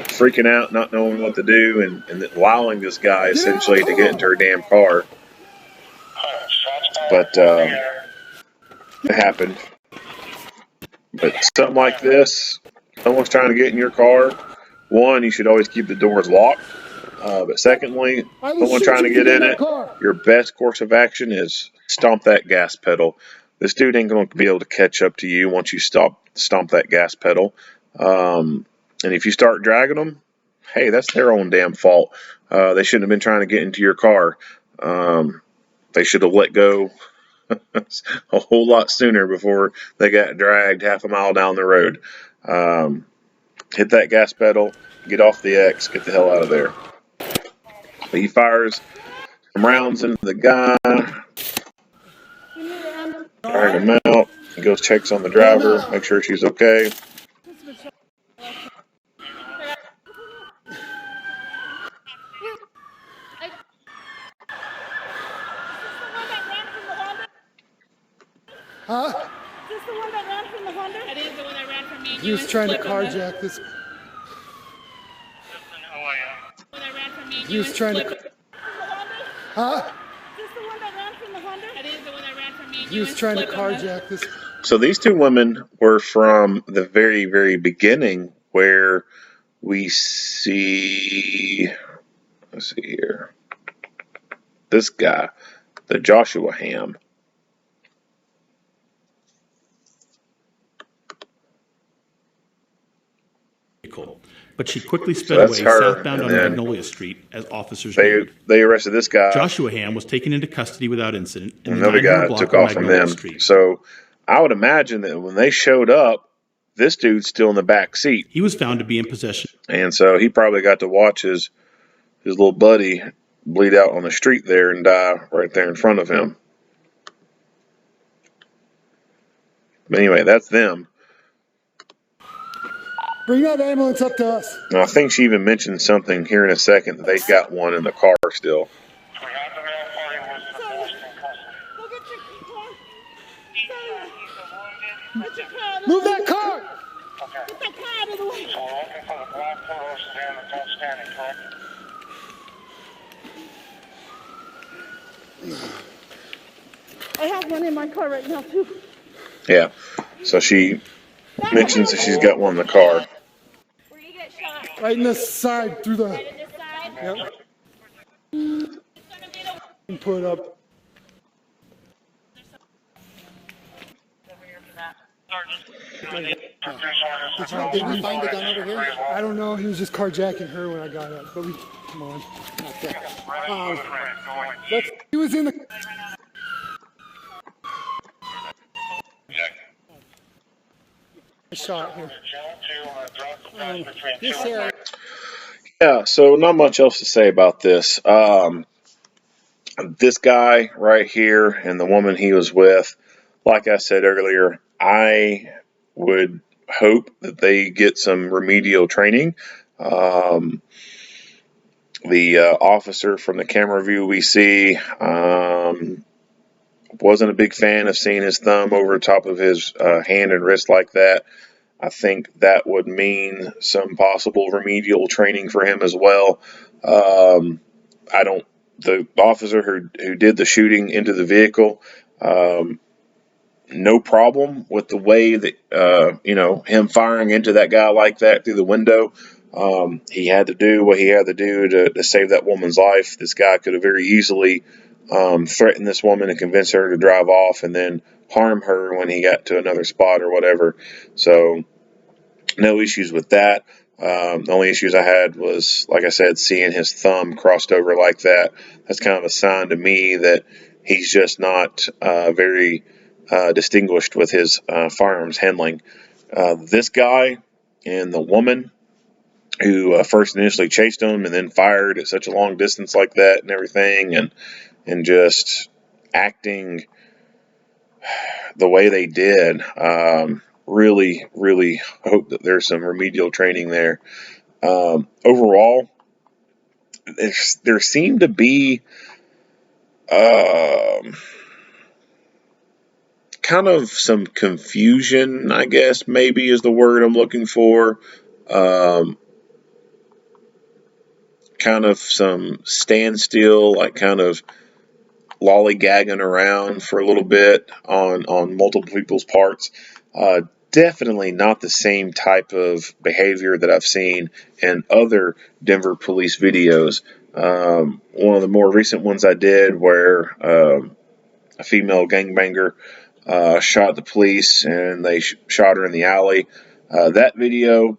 freaking out, not knowing what to do, and allowing this guy essentially to get into her damn car. But it happened. But something like this, someone's trying to get in your car. One, you should always keep the doors locked. But secondly, I will someone shoot trying you to if you get get in in that it, car. your best course of action is stomp that gas pedal. This dude ain't going to be able to catch up to you once you stomp that gas pedal. And if you start dragging them, hey, that's their own damn fault. They shouldn't have been trying to get into your car. They should have let go a whole lot sooner before they got dragged half a mile down the road. Hit that gas pedal, get off the X, get the hell out of there. He fires some rounds into the guy, drag him out. He goes, checks on the driver, make sure she's okay. Huh? Is this the one that ran from the Honda? That is the one that ran from me. He was trying to carjack this. He was trying to. Huh? Is this the one that ran from the Honda? That is the one that ran from me. He was trying to carjack this. So these two women were from the very, very beginning where we see, let's see here, this guy, the Joshua Hamm. But she quickly sped So that's away her, southbound and on then Magnolia Street as officers They neared. arrested this guy. Joshua Hamm was taken into custody without incident in the Another 900 guy block took of off from Magnolia them. Street. So I would imagine that when they showed up, this dude's still in the back seat. He was found to be in possession. And so he probably got to watch his little buddy bleed out on the street there and die right there in front of him. But anyway, that's them. Bring that ambulance up to us. Now, I think she even mentioned something here in a second that they've got one in the car still. Move that car! Get that car out of the way. So we're looking for the black Toyota sedan that's outstanding, correct? I have one in my car right now, too. Yeah. So she mentions that she's got one in the car. Where you get shot? Right in the side, through the... Right in this side? Yep. And put up. Did we find the gun over here? I don't know. He was just carjacking her when I got up. But we... Come on. He was in the... Shot here. This area. Yeah, so not much else to say about this. This guy right here and the woman he was with, like I said earlier, I would hope that they get some remedial training. The officer from the camera view we see wasn't a big fan of seeing his thumb over the top of his hand and wrist like that. I think that would mean some possible remedial training for him as well. The officer who did the shooting into the vehicle, no problem with the way that, him firing into that guy like that through the window. He had to do what he had to do to save that woman's life. This guy could have very easily threatened this woman and convince her to drive off and then harm her when he got to another spot or whatever. So no issues with that. The only issues I had was, like I said, seeing his thumb crossed over like that. That's kind of a sign to me that he's just not very distinguished with his firearms handling. This guy and the woman who first initially chased him and then fired at such a long distance like that and everything, and just acting the way they did, really, really hope that there's some remedial training there. Overall, there seemed to be kind of some confusion, I guess, maybe is the word I'm looking for. Kind of some standstill, like kind of lollygagging around for a little bit on multiple people's parts. Definitely not the same type of behavior that I've seen in other Denver police videos. One of the more recent ones I did where a female gangbanger shot the police and they shot her in the alley. That video,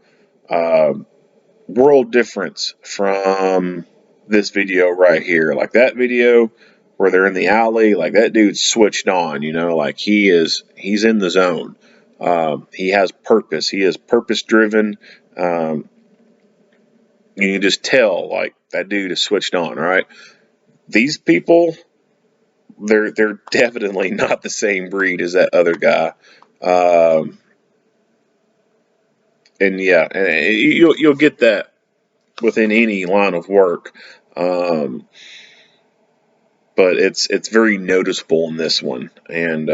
world difference from this video right here. Like that video where they're in the alley, like that dude's switched on, you know, like he's in the zone. He has purpose. He is purpose driven. You can just tell like that dude is switched on. All right. These people, they're definitely not the same breed as that other guy. And yeah, and you'll get that within any line of work. But it's very noticeable in this one, and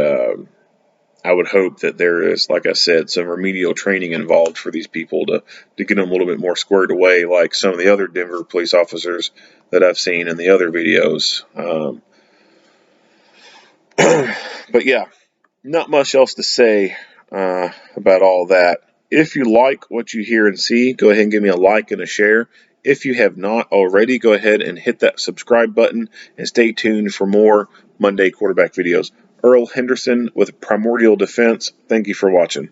I would hope that there is, like I said, some remedial training involved for these people to get them a little bit more squared away, like some of the other Denver police officers that I've seen in the other videos. But yeah, not much else to say about all that. If you like what you hear and see, go ahead and give me a like and a share. If you have not already, go ahead and hit that subscribe button and stay tuned for more Monday quarterback videos. Earl Henderson with Primordial Defense. Thank you for watching.